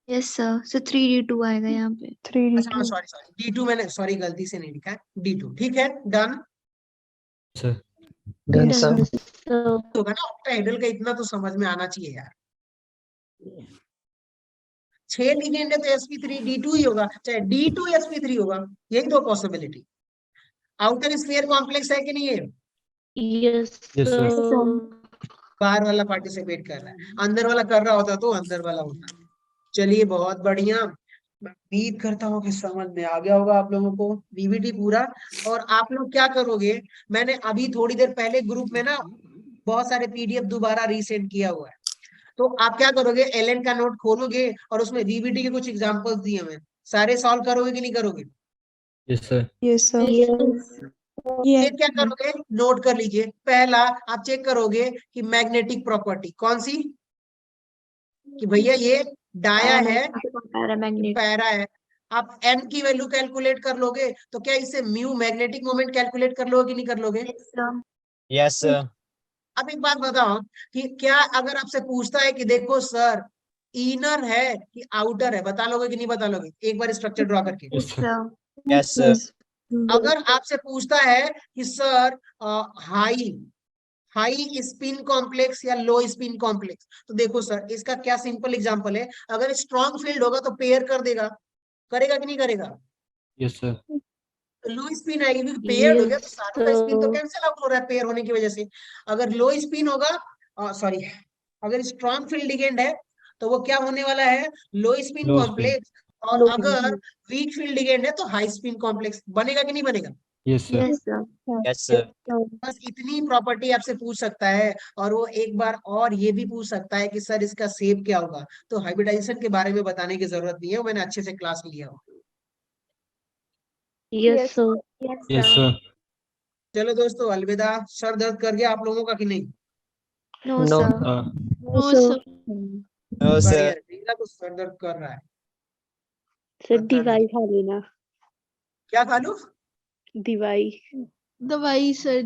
Yes, sir. So 3D2 आएगा यहाँ पे. 3D2. अच्छा सॉरी D2 मैंने सॉरी गलती से नहीं लिखा है, D2 ठीक है। Done sir, done Done, sir. sir. होगा ना, ऑक्टाहेड्रल का इतना तो समझ में आना चाहिए यार। 6 लिगेंड है तो sp3d2 ही होगा, चाहे D2 sp3 होगा, यही तो पॉसिबिलिटी। आउटर स्फीयर कॉम्प्लेक्स है कि नहीं है? Yes, Yes, sir. sir. बाहर वाला पार्टिसिपेट कर रहा है, अंदर वाला कर रहा होता तो अंदर वाला होता। चलिए बहुत बढ़िया, मैं उम्मीद करता हूँ कि समझ में आ गया होगा आप लोगों को वीवीटी पूरा। और आप लोग क्या करोगे, मैंने अभी थोड़ी देर पहले ग्रुप में ना बहुत सारे पीडीएफ दोबारा रीसेंड किया हुआ है, तो आप क्या करोगे, एलएन का नोट खोलोगे और उसमें वीवीटी के कुछ एग्जांपल्स दिए हुए हैं, सारे सॉल्व करोगे कि नहीं करोगे? Yes, sir. Yes, sir. Yes. फिर क्या करोगे, नोट कर लीजिए। पहला आप चेक करोगे कि मैग्नेटिक प्रॉपर्टी कौन सी, कि भैया ये डाया है Paramagnetic. पैरा है। आप एन की वैल्यू कैलकुलेट कर लोगे तो क्या इससे म्यू मैग्नेटिक मोमेंट कैलकुलेट कर लोगे कि नहीं कर लोगे? Yes, sir. अब एक बात बताओ कि क्या अगर आपसे पूछता है कि देखो सर इनर है कि आउटर है, बता लोगे कि नहीं बता लोगे? एक बार स्ट्रक्चर ड्रॉ करके। Yes, sir. Yes, sir. अगर आपसे पूछता है कि सर हाई स्पिन कॉम्प्लेक्स या लो स्पिन कॉम्प्लेक्स, तो देखो सर इसका क्या सिंपल एग्जांपल है, अगर स्ट्रॉन्ग फील्ड होगा तो पेयर कर देगा, करेगा कि नहीं करेगा? Yes, sir. लो स्पिन आएगी क्योंकि पेयर्ड हो गया तो Yes, सारों का स्पिन तो sir. कैंसिल आउट हो रहा है पेयर होने की वजह से। अगर लो स्पिन होगा सॉरी अगर स्ट्रॉन्ग फील्ड लिगेंड है तो वो क्या होने वाला है, लो स्पिन Low spin. कॉम्प्लेक्स। और Low अगर वीक फील्ड लिगेंड है तो हाई स्पिन कॉम्प्लेक्स। बनेगा कि नहीं बनेगा? Yes, sir. Yes, sir. Yes, sir. बस इतनी प्रॉपर्टी आपसे पूछ सकता है। और वो एक बार और ये भी पूछ सकता है कि सर इसका शेप क्या होगा, तो हाइब्रिडाइजेशन के बारे में बताने की जरूरत नहीं है, वो मैंने अच्छे से क्लास लिया हो। Yes, sir. Yes, sir. चलो दोस्तों अलविदा। सर दर्द कर गया आप लोगों का कि नहीं? No, No. sir. No, sir. No, पर sir. यार मेरा तो सर दर्द कर रहा है। सर पता नहीं दवाई खा लेना। क्या खा लूं? दवाई। दवाई सर